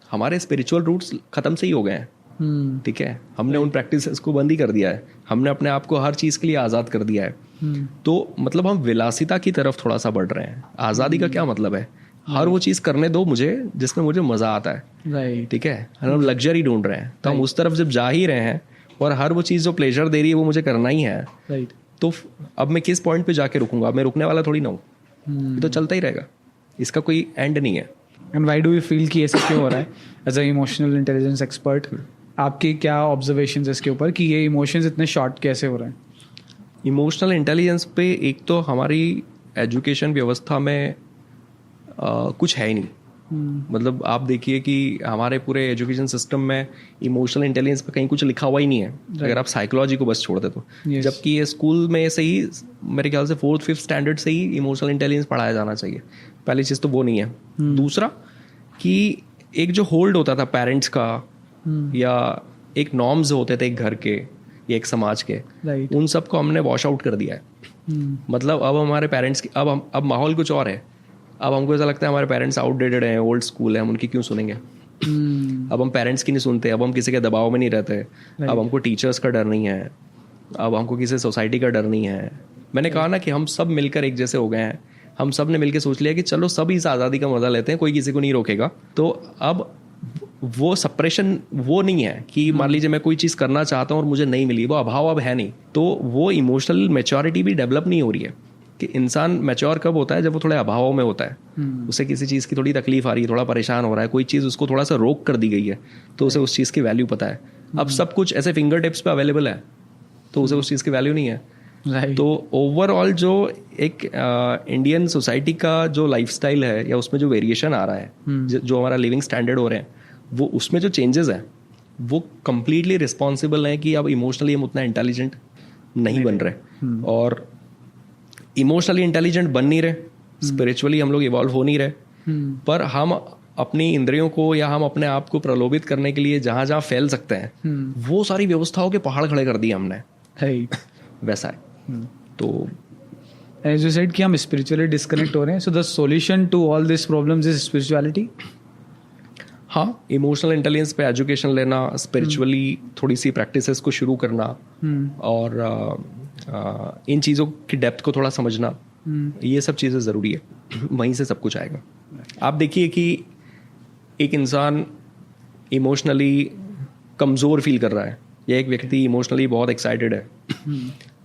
हमारे स्पिरिचुअल रूट्स खत्म से ही हो गए हैं। ठीक है, हमने उन प्रैक्टिसेस को बंद ही कर दिया है, हमने अपने आप को हर चीज़ के लिए आज़ाद कर दिया है। तो मतलब हम विलासिता की तरफ थोड़ा सा बढ़ रहे हैं। आज़ादी का क्या मतलब है? हर वो चीज़ करने दो मुझे जिसमें मुझे मज़ा आता है। ठीक है, हम लग्जरी ढूंढ रहे हैं, तो हम उस तरफ जब जा ही रहे हैं और हर वो चीज़ जो प्लेजर दे रही है वो मुझे करना ही है। तो अब मैं किस पॉइंट पे जाके रुकूंगा? अब मैं रुकने वाला थोड़ी ना हूँ, तो चलता ही रहेगा, इसका कोई एंड नहीं है। And why do you feel कि ऐसा क्यों हो रहा है? As a emotional intelligence expert, आपकी क्या ऑब्जर्वेशंस इसके ऊपर कि ये इमोशंस इतने शॉर्ट कैसे हो रहे हैं? इमोशनल इंटेलिजेंस पे एक तो हमारी एजुकेशन व्यवस्था में कुछ है ही नहीं। मतलब आप देखिए कि हमारे पूरे एजुकेशन सिस्टम में इमोशनल इंटेलिजेंस पे कहीं कुछ लिखा हुआ ही नहीं है, अगर आप साइकोलॉजी को बस छोड़ दे तो। जबकि ये स्कूल में से ही मेरे ख्याल से 4th-5th स्टैंडर्ड से ही इमोशनल इंटेलिजेंस पढ़ाया जाना चाहिए। पहली चीज़ तो वो नहीं है। दूसरा कि एक जो होल्ड होता था पेरेंट्स का या एक नॉर्म्स होते थे एक घर के या एक समाज के, उन सब को हमने वॉश आउट कर दिया है। मतलब अब हमारे पेरेंट्स की अब माहौल कुछ और है। अब हमको ऐसा लगता है हमारे पेरेंट्स आउटडेटेड हैं, ओल्ड स्कूल है, हम उनकी क्यों सुनेंगे? अब हम पेरेंट्स की नहीं सुनते, अब हम किसी के दबाव में नहीं रहते, अब हमको टीचर्स का डर नहीं है, अब हमको किसी सोसाइटी का डर नहीं है। मैंने कहा ना कि हम सब मिलकर एक जैसे हो गए हैं, हम सब ने मिलकर सोच लिया कि चलो सब इस आज़ादी का मजा लेते हैं, कोई किसी को नहीं रोकेगा। तो अब वो सप्रेशन वो नहीं है कि मान लीजिए मैं कोई चीज़ करना चाहता हूँ और मुझे नहीं मिली, वो अभाव अब है नहीं। तो वो इमोशनल मैच्योरिटी भी डेवलप नहीं हो रही है कि इंसान मैच्योर कब होता है? जब वो थोड़े अभाव में होता है, उसे किसी चीज़ की थोड़ी तकलीफ आ रही है, थोड़ा परेशान हो रहा है, कोई चीज़ उसको थोड़ा सा रोक कर दी गई है, तो उसे उस चीज़ की वैल्यू पता है। अब सब कुछ ऐसे फिंगर टिप्स पे अवेलेबल है, तो उसे उस चीज़ की वैल्यू नहीं है। तो ओवरऑल जो एक इंडियन सोसाइटी का जो लाइफस्टाइल है या उसमें जो वेरिएशन आ रहा है, जो हमारा लिविंग स्टैंडर्ड हो रहे हैं, वो उसमें जो चेंजेस हैं वो कंप्लीटली रिस्पॉन्सिबल हैं कि अब इमोशनली हम उतना इंटेलिजेंट नहीं बन रहे, और इमोशनली इंटेलिजेंट बन नहीं रहे, स्पिरिचुअली हम लोग इवॉल्व हो नहीं रहे, पर हम अपनी इंद्रियों को या हम अपने आप को प्रलोभित करने के लिए जहां जहां फैल सकते हैं वो सारी व्यवस्थाओं के पहाड़ खड़े कर दिए हमने। वैसा है। तो एज यू सेड कि हम स्पिरिचुअली डिस्कनेक्ट हो रहे हैं, so the solution to all this problems is spirituality. हाँ, इमोशनल इंटेलिजेंस पे एजुकेशन लेना, स्पिरिचुअली थोड़ी सी प्रैक्टिसेस को शुरू करना, और इन चीज़ों की डेप्थ को थोड़ा समझना, ये सब चीज़ें ज़रूरी है। वहीं से सब कुछ आएगा। आप देखिए कि एक इंसान इमोशनली कमज़ोर फील कर रहा है या एक व्यक्ति इमोशनली बहुत एक्साइटेड है,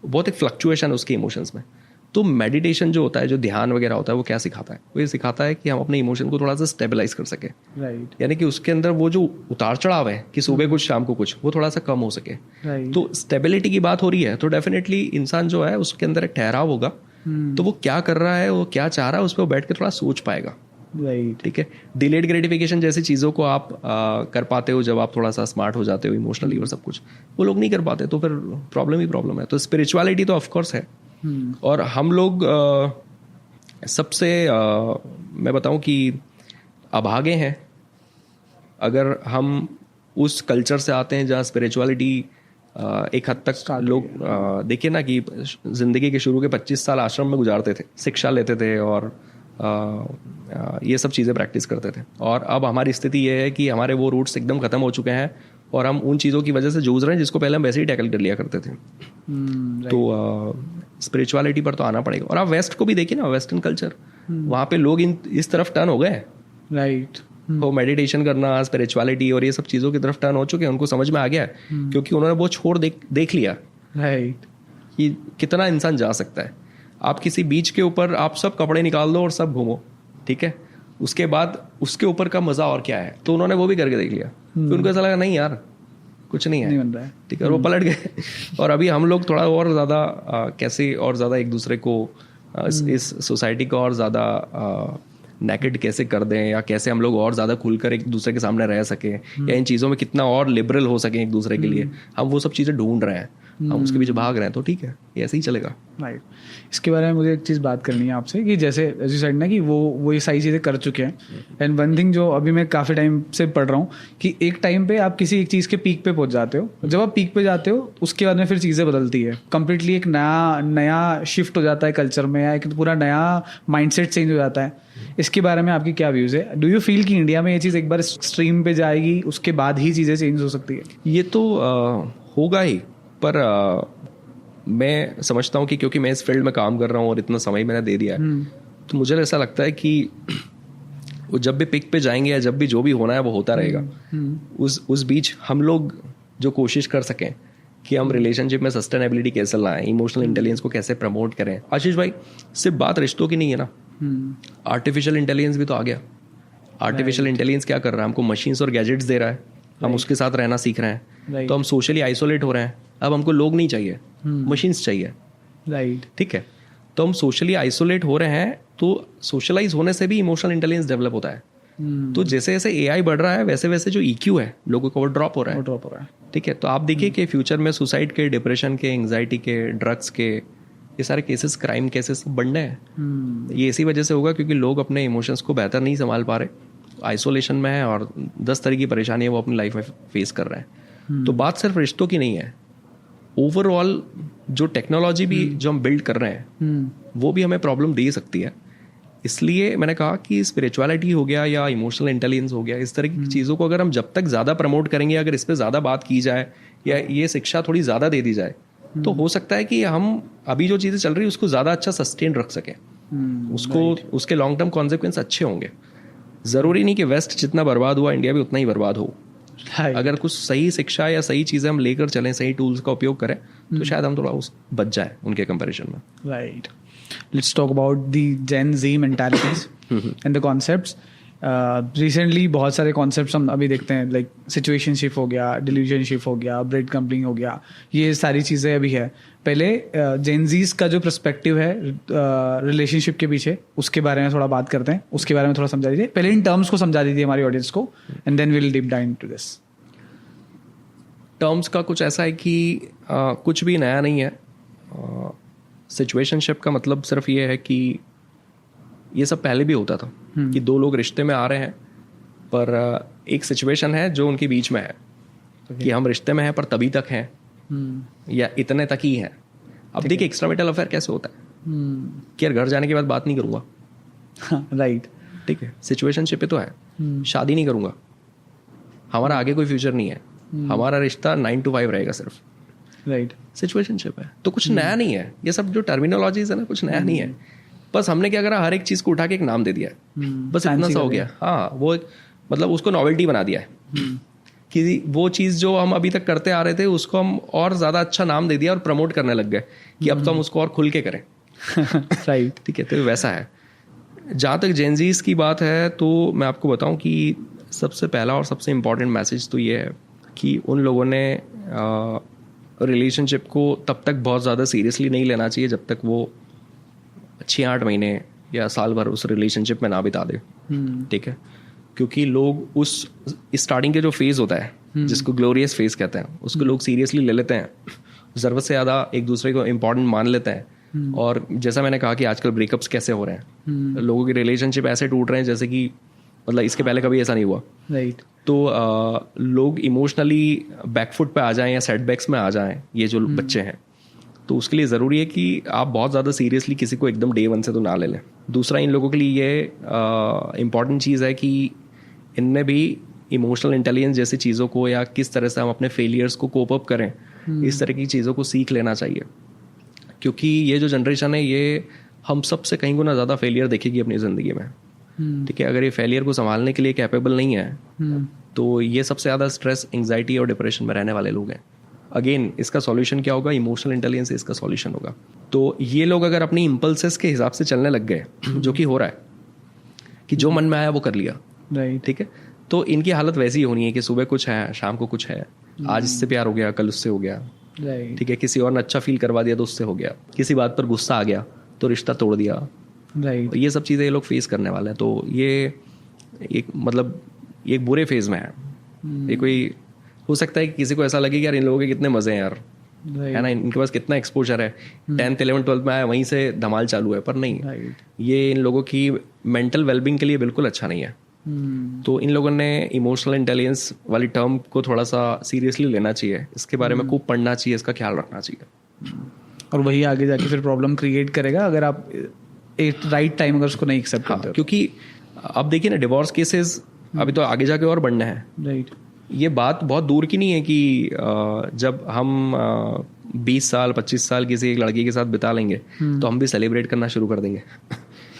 बहुत एक फ्लक्चुएशन है उसके इमोशंस में। तो मेडिटेशन जो होता है, जो ध्यान वगैरह होता है, वो क्या सिखाता है? वो ये सिखाता है कि हम अपने इमोशन को थोड़ा सा स्टेबलाइज कर सके। यानी कि उसके अंदर वो जो उतार चढ़ाव है कि सुबह कुछ शाम को कुछ, वो थोड़ा सा कम हो सके। तो स्टेबिलिटी की बात हो रही है, तो डेफिनेटली इंसान जो है उसके अंदर एक ठहराव होगा, तो वो क्या कर रहा है, वो क्या चाह रहा है, उस पर बैठ के थोड़ा सोच पाएगा। ठीक है, डिलेड ग्रेटिफिकेशन जैसी चीज़ों को आप कर पाते हो जब आप थोड़ा सा स्मार्ट हो जाते हो इमोशनली, और सब कुछ वो लोग नहीं कर पाते, तो फिर प्रॉब्लम ही प्रॉब्लम है। तो स्पिरिचुअलिटी तो ऑफकोर्स है, और हम लोग सबसे मैं बताऊं कि अभागे हैं अगर हम उस कल्चर से आते हैं जहाँ स्पिरिचुअलिटी एक हद तक लोग देखिए ना कि जिंदगी के शुरू के 25 साल आश्रम में गुजारते थे, शिक्षा लेते थे और ये सब चीज़ें प्रैक्टिस करते थे, और अब हमारी स्थिति ये है कि हमारे वो रूट्स एकदम ख़त्म हो चुके हैं और हम उन चीज़ों की वजह से जूझ रहे हैं जिसको पहले हम वैसे ही टैकल कर लिया करते थे। तो स्पिरिचुअलिटी पर तो आना पड़ेगा। और आप वेस्ट को भी देखिए ना, वेस्टर्न कल्चर, वहाँ पे लोग इस तरफ टर्न हो गए। वो मेडिटेशन करना, स्पिरिचुअलिटी और ये सब चीज़ों की तरफ टर्न हो चुके हैं, उनको समझ में आ गया है, क्योंकि उन्होंने वो छोड़ देख लिया कि कितना इंसान जा सकता है। आप किसी बीच के ऊपर आप सब कपड़े निकाल दो और सब घूमो, ठीक है, उसके बाद उसके ऊपर का मजा और क्या है, तो उन्होंने वो भी करके देख लिया। फिर उनको ऐसा लगा नहीं यार कुछ नहीं नहीं बन रहा है। ठीक है, वो पलट गए। और अभी हम लोग थोड़ा और ज़्यादा कैसे और ज़्यादा एक दूसरे को इस सोसाइटी को और ज़्यादा नेकेड कैसे कर दें, या कैसे हम लोग और ज़्यादा खुलकर एक दूसरे के सामने रह सकें, या इन चीज़ों में कितना और लिबरल हो सकें एक दूसरे के लिए, हम वो सब चीज़ें ढूंढ रहे हैं, हम उसके पीछे भाग रहे हैं। तो ठीक है, ये ऐसे ही चलेगा। राइट। इसके बारे में मुझे एक चीज़ बात करनी है आपसे कि जैसे एज साइड ना कि वो ये सारी चीज़ें कर चुके हैं। एंड वन थिंग जो अभी मैं काफ़ी टाइम से पढ़ रहा हूँ कि एक टाइम पे आप किसी एक चीज़ के पीक पे पहुँच जाते हो, जब आप पीक पे जाते हो उसके बाद में फिर चीज़ें बदलती है कंप्लीटली, एक नया शिफ्ट हो जाता है कल्चर में, या एक पूरा नया माइंडसेट चेंज हो जाता है। इसके बारे में आपकी क्या व्यूज़ है? डू यू फील कि इंडिया में ये चीज़ एक बार स्ट्रीम पे जाएगी उसके बाद ही चीज़ें चेंज हो सकती है? ये तो होगा ही, पर मैं समझता हूँ कि क्योंकि मैं इस फील्ड में काम कर रहा हूँ और इतना समय मैंने दे दिया है, तो मुझे ऐसा लगता है कि वो जब भी पिक पे जाएंगे या जब भी जो भी होना है वो होता रहेगा। उस बीच हम लोग जो कोशिश कर सकें कि हम रिलेशनशिप में सस्टेनेबिलिटी कैसे लाएं, इमोशनल इंटेलिजेंस को कैसे प्रमोट करें। आशीष भाई, सिर्फ बात रिश्तों की नहीं है ना, आर्टिफिशियल इंटेलिजेंस भी तो आ गया। आर्टिफिशियल इंटेलिजेंस क्या कर रहा है? हमको मशीन्स और गैजेट्स दे रहा है, हम उसके साथ रहना सीख रहे हैं, तो हम सोशली आइसोलेट हो रहे हैं। अब हमको लोग नहीं चाहिए, मशीन्स चाहिए। राइट, ठीक है, तो हम सोशली आइसोलेट हो रहे हैं, तो सोशलाइज होने से भी इमोशनल इंटेलिजेंस डेवलप होता है। तो जैसे जैसे एआई बढ़ रहा है वैसे वैसे जो ईक्यू है लोगों का वो ड्रॉप हो रहा है। ठीक है, तो आप देखिए कि फ्यूचर में सुसाइड के, डिप्रेशन के, एंग्जाइटी के, ड्रग्स के, ये सारे केसेस, क्राइम केसेस बढ़ने हैं। ये इसी वजह से होगा क्योंकि लोग अपने इमोशंस को बेहतर नहीं संभाल पा रहे, आइसोलेशन में है और 10 तरह की परेशानियां वो अपनी लाइफ में फेस कर रहे हैं। तो बात सिर्फ रिश्तों की नहीं है, ओवरऑल जो टेक्नोलॉजी भी जो हम बिल्ड कर रहे हैं वो भी हमें प्रॉब्लम दे सकती है। इसलिए मैंने कहा कि स्पिरिचुअलिटी हो गया या इमोशनल इंटेलिजेंस हो गया, इस तरह की चीज़ों को अगर हम जब तक ज़्यादा प्रमोट करेंगे, अगर इस पर ज़्यादा बात की जाए या ये शिक्षा थोड़ी ज़्यादा दे दी जाए, तो हो सकता है कि हम अभी जो चीज़ें चल रही है उसको ज़्यादा अच्छा सस्टेन रख सकें, उसको उसके लॉन्ग टर्म कॉन्सिक्वेंस अच्छे होंगे। ज़रूरी नहीं कि वेस्ट जितना बर्बाद हुआ इंडिया भी उतना ही बर्बाद हो। अगर कुछ सही शिक्षा या सही चीज़ें हम लेकर चलें, सही टूल्स का उपयोग करें, तो शायद हम थोड़ा बच जाए उनके कंपैरिजन में। Right, let's talk about the Gen Z mentalities and the concepts. Recently बहुत सारे कॉन्सेप्ट्स हम अभी देखते हैं, लाइक सिचुएशनशिप हो गया, डिल्यूजनशिप हो गया, ब्रेड क्रम्पलिंग हो गया, ये सारी चीज़ें अभी है। पहले जेन ज़ीज़ का जो पर्सपेक्टिव है रिलेशनशिप के पीछे, उसके बारे में थोड़ा बात करते हैं, उसके बारे में थोड़ा समझा दीजिए। पहले इन टर्म्स को समझा दीजिए हमारी ऑडियंस को, and then will deep dive into this. Terms का कुछ ऐसा है कि कुछ भी नया नहीं है। सिचुएशनशिप का मतलब सिर्फ ये है कि ये सब पहले भी होता था कि दो लोग रिश्ते में आ रहे हैं, पर एक सिचुएशन है जो उनके बीच में है कि हम रिश्ते में हैं पर तभी तक हैं या इतने तक ही हैं। अब देखिए एक्स्ट्रामैरिटल अफेयर कैसे होता है कि यार घर जाने के बाद बात नहीं करूंगा, राइट, ठीक है, सिचुएशनशिप पे तो है, शादी नहीं करूंगा, हमारा आगे कोई फ्यूचर नहीं है, हमारा रिश्ता 9 to 5 रहेगा सिर्फ, राइट, सिचुएशनशिप है। तो कुछ नया नहीं है, ये सब जो टर्मिनोलॉजीज है ना, कुछ नया नहीं है। बस हमने क्या करा, हर एक चीज को उठा के एक नाम दे दिया है, बस इतना सा हो गया। हाँ, वो मतलब उसको नॉवेल्टी बना दिया है कि वो चीज जो हम अभी तक करते आ रहे थे उसको हम और ज्यादा अच्छा नाम दे दिया और प्रमोट करने लग गए कि अब तो हम उसको और खुल के करें। राइट, ठीक है, तो वैसा है। जहाँ तक जेनजीज की बात है तो मैं आपको बताऊं कि सबसे पहला और सबसे इम्पोर्टेंट मैसेज तो ये है कि उन लोगों ने रिलेशनशिप को तब तक बहुत ज़्यादा सीरियसली नहीं लेना चाहिए जब तक वो 6-8 महीने या साल भर उस रिलेशनशिप में ना बिता दे। ठीक है, क्योंकि लोग उस स्टार्टिंग के जो फेज़ होता है जिसको ग्लोरियस फेज़ कहते हैं उसको लोग सीरियसली ले लेते हैं, ज़रूरत से ज़्यादा एक दूसरे को इम्पोर्टेंट मान लेते हैं। और जैसा मैंने कहा कि आजकल ब्रेकअप्स कैसे हो रहे हैं, लोगों के रिलेशनशिप ऐसे टूट रहे हैं जैसे कि मतलब इसके पहले कभी ऐसा नहीं हुआ। राइट, तो लोग इमोशनली बैकफुट पे आ जाएं या सेटबैक्स में आ जाएं, ये जो बच्चे हैं, तो उसके लिए ज़रूरी है कि आप बहुत ज़्यादा सीरियसली किसी को एकदम डे 1 से तो ना ले लें। दूसरा, इन लोगों के लिए ये इम्पॉर्टेंट चीज़ है कि इनमें भी इमोशनल इंटेलिजेंस जैसी चीज़ों को या किस तरह से हम अपने फेलियर्स को कोप अप करें, इस तरह की चीज़ों को सीख लेना चाहिए। क्योंकि ये जो जनरेशन है ये हम सब से कहीं गुना ज़्यादा फेलियर देखेगी अपनी ज़िंदगी में। ठीक है, अगर ये फेलियर को संभालने के लिए कैपेबल नहीं है तो ये सबसे ज़्यादा स्ट्रेस, एंग्जाइटी और डिप्रेशन में रहने वाले लोग हैं। अगेन, इसका सॉल्यूशन क्या होगा? इमोशनल इंटेलिजेंस इसका सॉल्यूशन होगा। तो ये लोग अगर अपनी इम्पल्सेस के हिसाब से चलने लग गए, जो कि हो रहा है, कि जो मन में आया वो कर लिया, राइट, ठीक है। तो इनकी हालत वैसी ही होनी है कि सुबह कुछ है, शाम को कुछ है, आज इससे प्यार हो गया, कल उससे हो गया, राइट, ठीक है। किसी और ने अच्छा फील करवा दिया तो उससे हो गया, किसी बात पर गुस्सा आ गया तो रिश्ता तोड़ दिया। राइट, ये सब चीज़ें ये लोग फेस करने वाले हैं। तो ये एक मतलब ये एक बुरे फेज में है। ये कोई हो सकता है कि किसी को ऐसा लगे कि यार इन लोगों के कितने मजे हैं यार, है ना, इनके पास कितना एक्सपोजर है, 10th 11th 12th में आया वहीं से धमाल चालू है, पर नहीं, राइट, ये इन लोगों की मेंटल वेलबींग के लिए बिल्कुल अच्छा नहीं है। तो इन लोगों ने इमोशनल इंटेलिजेंस वाली टर्म को थोड़ा सा सीरियसली लेना चाहिए, इसके बारे में खूब पढ़ना चाहिए, इसका ख्याल रखना चाहिए। और वही आगे जाके फिर प्रॉब्लम क्रिएट करेगा अगर आप एक राइट टाइम अगर उसको नहीं एक्सेप्ट करते हो। क्योंकि अब देखिए ना, डिवोर्स केसेस अभी तो आगे जाके और बढ़ने हैं। राइट, ये बात बहुत दूर की नहीं है कि जब हम 20 साल 25 साल किसी एक लड़की के साथ बिता लेंगे तो हम भी सेलिब्रेट करना शुरू कर देंगे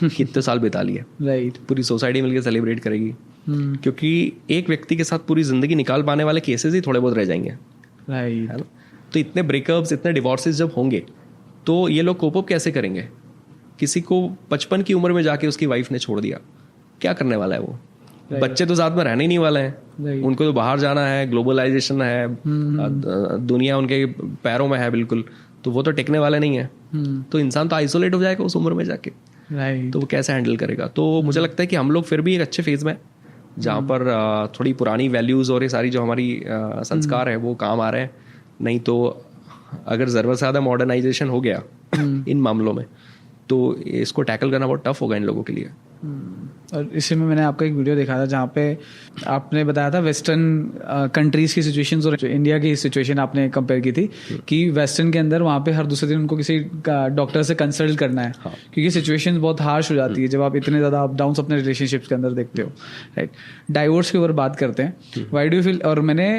कितने साल बिता लिए, राइट, पूरी सोसाइटी मिलकर सेलिब्रेट करेगी। क्योंकि एक व्यक्ति के साथ पूरी जिंदगी निकाल पाने वाले केसेस ही थोड़े बहुत रह जाएंगे, राइट, है ना। तो इतने ब्रेकअप्स, इतने डिवोर्सेस जब होंगे तो ये लोग कोप अप कैसे करेंगे? किसी को 55 की उम्र में जाके उसकी वाइफ ने छोड़ दिया, क्या करने वाला है वो? बच्चे तो साथ में रहने ही नहीं वाले हैं, उनको तो बाहर जाना है, ग्लोबलाइजेशन है, दुनिया उनके पैरों में है बिल्कुल, तो वो तो टिकने वाले नहीं है। तो इंसान तो आइसोलेट हो जाएगा उस उम्र में जाके, राइट, तो वो कैसे हैंडल करेगा? तो मुझे लगता है कि हम लोग फिर भी एक अच्छे फेज में, जहाँ पर थोड़ी पुरानी वैल्यूज और ये सारी जो हमारी संस्कार है वो काम आ रहे हैं। नहीं तो अगर ज़रूरत से ज़्यादा मॉडर्नाइजेशन हो गया इन मामलों में तो इसको टैकल करना बहुत टफ होगा इन लोगों के लिए। और इसी में मैंने आपका एक वीडियो देखा था जहाँ पे आपने बताया था वेस्टर्न कंट्रीज की सिचुएशंस और इंडिया की सिचुएशन आपने कंपेयर की थी कि वेस्टर्न के अंदर वहाँ पे हर दूसरे दिन उनको किसी डॉक्टर से कंसल्ट करना है, क्योंकि सिचुएशन बहुत हार्श हो जाती है जब आप इतने ज़्यादा अप डाउन अपने रिलेशनशिप्स के अंदर देखते हो, राइट। डाइवोर्स के ऊपर बात करते हैं, व्हाई डू यू फील, और मैंने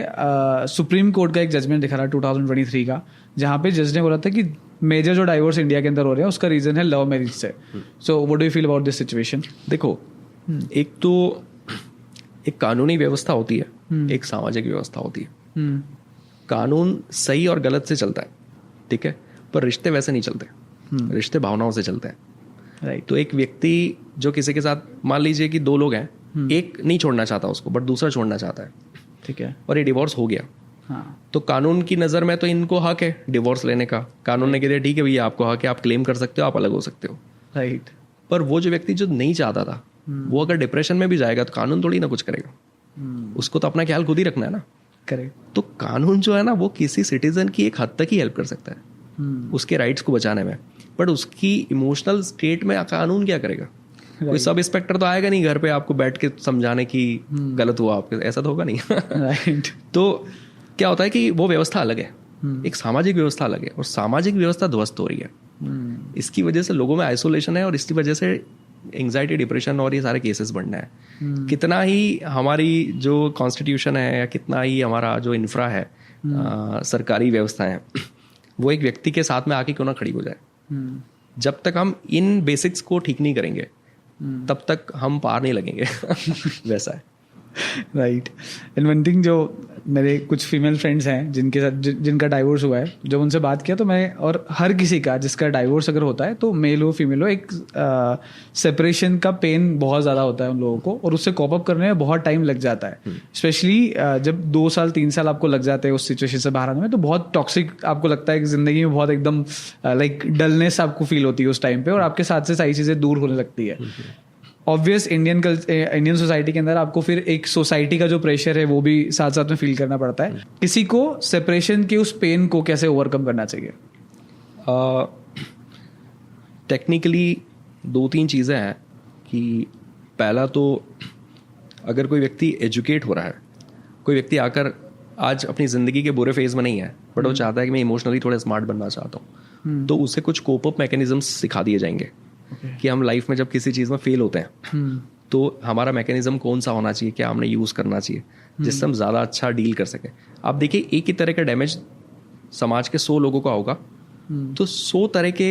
सुप्रीम कोर्ट का एक जजमेंट देखा था 2023 का, जहाँ पे जज ने बोला था कि मेजर जो डाइवोर्स इंडिया के अंदर हो रहे हैं उसका रीजन है लव मैरिज से। So what do you feel about this situation? देखो, एक तो एक कानूनी व्यवस्था होती है, एक सामाजिक व्यवस्था होती है। कानून सही और गलत से चलता है, ठीक है, पर रिश्ते वैसे नहीं चलते, रिश्ते भावनाओं से चलते हैं, राइट। तो एक व्यक्ति जो किसी के साथ, मान लीजिए कि दो लोग हैं, एक नहीं छोड़ना चाहता उसको बट दूसरा छोड़ना चाहता है, ठीक है, और ये डिवोर्स हो गया, हाँ, तो कानून की नज़र में तो इनको हक है डिवोर्स लेने का। कानून ने कह दिया ठीक है भैया आपको हक है, आप क्लेम कर सकते हो, आप अलग हो सकते हो, राइट। पर वो जो व्यक्ति जो नहीं चाहता था वो अगर डिप्रेशन में भी जाएगा तो कानून थोड़ी ना कुछ करेगा, उसको तो अपना ख्याल खुद ही रखना है ना। करेक्ट। तो कानून जो है ना वो किसी सिटीजन की एक हद तक ही हेल्प कर सकता है उसके राइट्स को बचाने में, बट उसकी इमोशनल स्टेट में कानून क्या करेगा? कोई सब इंस्पेक्टर तो आएगा नहीं घर पे आपको बैठ के समझाने की गलत हुआ आपके, ऐसा तो होगा नहीं राइट। तो क्या होता है कि वो व्यवस्था अलग है, एक सामाजिक व्यवस्था अलग है, और सामाजिक व्यवस्था ध्वस्त हो रही है। इसकी वजह से लोगों में आइसोलेशन है और इसकी वजह से एंग्जाइटी, डिप्रेशन और ये सारे केसेस बढ़ना है। कितना ही हमारी जो कॉन्स्टिट्यूशन है या कितना ही हमारा जो इंफ्रा है, सरकारी व्यवस्था है, वो एक व्यक्ति के साथ में आके क्यों ना खड़ी हो जाए, जब तक हम इन बेसिक्स को ठीक नहीं करेंगे तब तक हम पार नहीं लगेंगे वैसा है। राइट। एंड वन थिंग, जो मेरे कुछ फीमेल फ्रेंड्स हैं जिनके साथ जिनका डाइवोर्स हुआ है, जब उनसे बात किया तो मैं, और हर किसी का जिसका डाइवोर्स अगर होता है तो मेल हो फीमेल हो, एक सेपरेशन का पेन बहुत ज़्यादा होता है उन लोगों को, और उससे कॉप अप करने में बहुत टाइम लग जाता है। स्पेशली जब 2 साल 3 साल आपको लग जाते हैं उस सिचुएशन से बाहर आने में, तो बहुत टॉक्सिक आपको लगता है कि ज़िंदगी में बहुत एकदम लाइक डलनेस आपको फील होती है उस टाइम पे, और आपके साथ से सारी चीज़ें दूर होने लगती है। ऑब्वियस इंडियन सोसाइटी के अंदर आपको फिर एक सोसाइटी का जो प्रेशर है वो भी साथ साथ में फील करना पड़ता है। किसी को सेपरेशन के उस पेन को कैसे ओवरकम करना चाहिए? टेक्निकली 2-3 चीज़ें हैं कि पहला तो अगर कोई व्यक्ति एजुकेट हो रहा है, कोई व्यक्ति आकर आज अपनी ज़िंदगी के बुरे फेज में नहीं है बट वो चाहता है कि मैं इमोशनली थोड़ा स्मार्ट बनना चाहता हूँ, तो उसे कुछ कोप अप मैकेनिज्म सिखा दिए जाएंगे कि हम लाइफ में जब किसी चीज़ में फेल होते हैं तो हमारा मैकेनिज्म कौन सा होना चाहिए, क्या हमने यूज़ करना चाहिए जिससे हम ज़्यादा अच्छा डील कर सकें। आप देखिए, एक ही तरह का डैमेज समाज के 100 लोगों का होगा तो 100 तरह के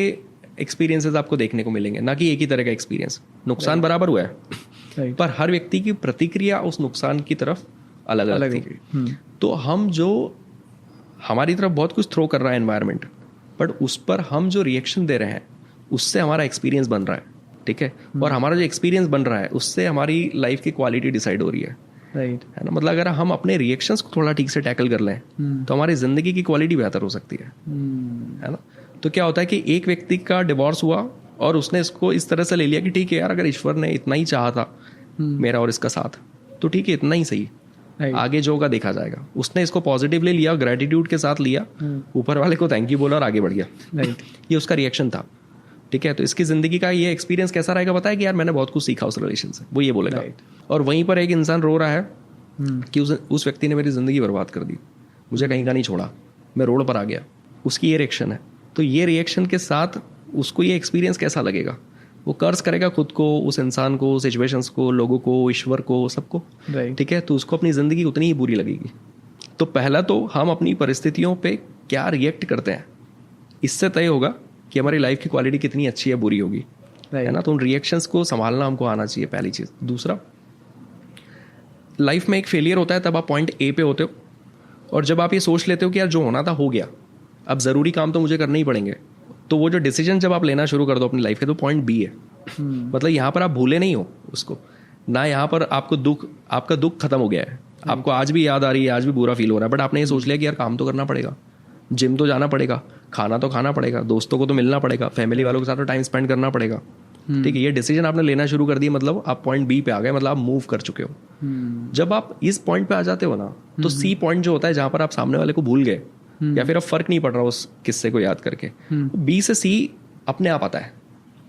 एक्सपीरियंसेस आपको देखने को मिलेंगे, ना कि एक ही तरह का एक्सपीरियंस। नुकसान बराबर हुआ है पर हर व्यक्ति की प्रतिक्रिया उस नुकसान की तरफ अलग अलग थी। तो हम जो हमारी तरफ बहुत कुछ थ्रो कर रहा है एनवायरनमेंट, बट उस पर हम जो रिएक्शन दे रहे हैं उससे हमारा एक्सपीरियंस बन रहा है, ठीक है, और हमारा जो एक्सपीरियंस बन रहा है उससे हमारी लाइफ की क्वालिटी डिसाइड हो रही है, राइट, है ना। मतलब अगर हम अपने रिएक्शंस को थोड़ा ठीक से टैकल कर लें तो हमारी जिंदगी की क्वालिटी बेहतर हो सकती है ना। तो क्या होता है कि एक व्यक्ति का डिवोर्स हुआ और उसने इसको इस तरह से ले लिया कि ठीक है यार, अगर ईश्वर ने इतना ही चाहा था मेरा और इसका साथ, तो ठीक है, इतना ही सही, आगे जो होगा देखा जाएगा। उसने इसको पॉजिटिवली लिया, ग्रेटिट्यूड के साथ लिया, ऊपर वाले को थैंक यू बोला और आगे बढ़ गया, राइट। ये उसका रिएक्शन था, ठीक है। तो इसकी जिंदगी का ये एक्सपीरियंस कैसा रहेगा, पता है कि यार मैंने बहुत कुछ सीखा उस रिलेशन से, वो ये बोलेगा। और वहीं पर एक इंसान रो रहा है कि उस व्यक्ति ने मेरी जिंदगी बर्बाद कर दी, मुझे कहीं का नहीं छोड़ा, मैं रोड पर आ गया, उसकी ये रिएक्शन है। तो ये रिएक्शन के साथ उसको ये एक्सपीरियंस कैसा लगेगा, वो कर्ज करेगा खुद को, उस इंसान को, सिचुएशंस को, लोगों को, ईश्वर को, सबको, ठीक है। तो उसको अपनी जिंदगी उतनी ही बुरी लगेगी। तो पहला तो हम अपनी परिस्थितियों पे क्या रिएक्ट करते हैं, इससे तय होगा कि हमारी लाइफ की क्वालिटी कितनी अच्छी है, बुरी होगी, है ना। तो उन रिएक्शंस को संभालना हमको आना चाहिए, पहली चीज। दूसरा, लाइफ में एक फेलियर होता है तब आप पॉइंट ए पे होते हो, और जब आप ये सोच लेते हो कि यार जो होना था हो गया, अब ज़रूरी काम तो मुझे करने ही पड़ेंगे, तो वो जो डिसीजन जब आप लेना शुरू कर दो अपनी लाइफ के, तो पॉइंट बी है। मतलब यहाँ पर आप भूले नहीं हो उसको ना, यहाँ पर आपका दुख खत्म हो गया है, आपको आज भी याद आ रही है, आज भी बुरा फील हो रहा है, बट आपने ये सोच लिया कि यार काम तो करना पड़ेगा, जिम तो जाना पड़ेगा, खाना तो खाना पड़ेगा, दोस्तों को तो मिलना पड़ेगा, फैमिली वालों के साथ तो टाइम स्पेंड करना पड़ेगा, ठीक है। ये डिसीजन आपने लेना शुरू कर दिया, मतलब आप पॉइंट बी पे आ गए, मतलब आप मूव कर चुके हो। जब आप इस पॉइंट पे आ जाते हो ना, तो सी पॉइंट जो होता है जहां पर आप सामने वाले को भूल गए या फिर अब फर्क नहीं पड़ रहा उस किस्से को याद करके, बी से सी अपने आप आता है।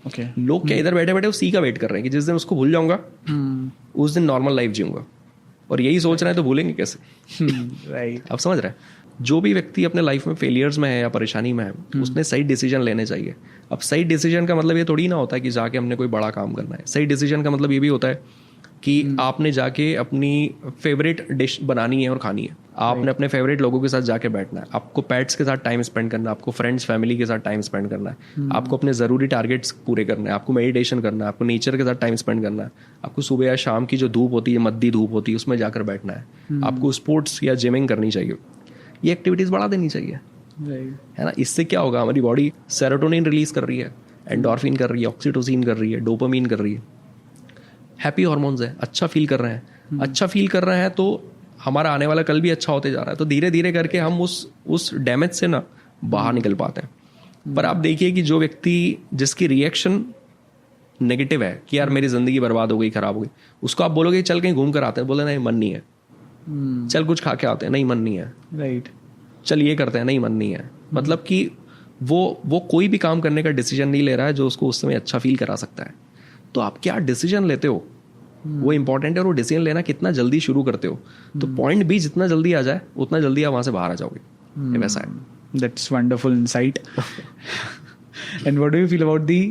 ओके, लोग क्या इधर बैठे बैठे उस सी का वेट कर रहे हैं कि जिस दिन उसको भूल जाऊंगा उस दिन नॉर्मल लाइफ जीऊंगा, और यही सोच रहे हैं तो भूलेंगे कैसे, राइट। आप समझ रहे हैं। जो भी व्यक्ति अपने लाइफ में फेलियर्स में है या परेशानी में है, उसने सही डिसीजन लेने चाहिए। अब सही डिसीजन का मतलब ये थोड़ी ना होता है कि जाके हमने कोई बड़ा काम करना है। सही डिसीजन का मतलब ये भी होता है कि आपने जाके अपनी फेवरेट डिश बनानी है और खानी है, आपने अपने फेवरेट लोगों के साथ जाके बैठना है, आपको पेट्स के साथ टाइम स्पेंड करना है, आपको फ्रेंड्स फैमिली के साथ टाइम स्पेंड करना है, आपको अपने ज़रूरी टारगेट्स पूरे करना है, आपको मेडिटेशन करना है, आपको नेचर के साथ टाइम स्पेंड करना है, आपको सुबह या शाम की जो धूप होती है, मद्दी धूप होती है, उसमें जाकर बैठना है, आपको स्पोर्ट्स या जिमिंग करनी चाहिए, ये एक्टिविटीज़ बढ़ा देनी चाहिए, है ना। इससे क्या होगा, हमारी बॉडी सेरोटोनिन रिलीज कर रही है, एंडोर्फिन कर रही है, ऑक्सीटोसिन कर रही है, डोपामीन कर रही है, हैप्पी हार्मोन्स है, अच्छा फील कर रहे हैं। अच्छा फील कर रहे हैं तो हमारा आने वाला कल भी अच्छा होते जा रहा है। तो धीरे धीरे करके हम उस डैमेज से ना बाहर निकल पाते हैं। पर आप देखिए कि जो व्यक्ति जिसकी रिएक्शन नेगेटिव है कि यार मेरी जिंदगी बर्बाद हो गई, खराब हो गई, उसको आप बोलोगे चल कहीं घूम कर आते हैं, बोले नहीं मन नहीं है, चल कुछ खा के आते हैं, नहीं मन नहीं है, राइट, चल ये करते हैं, नहीं मन नहीं है। मतलब कि वो कोई भी काम करने का डिसीजन नहीं ले रहा है जो उसको उस समय अच्छा फील करा सकता है। तो आप क्या डिसीजन लेते हो वो इंपॉर्टेंट है, और वो डिसीजन लेना कितना जल्दी शुरू करते हो। तो पॉइंट बी जितना जल्दी आ जाए उतना जल्दी आप वहां से बाहर आ जाओगे, वैसा है। That's wonderful insight. And what do you feel about the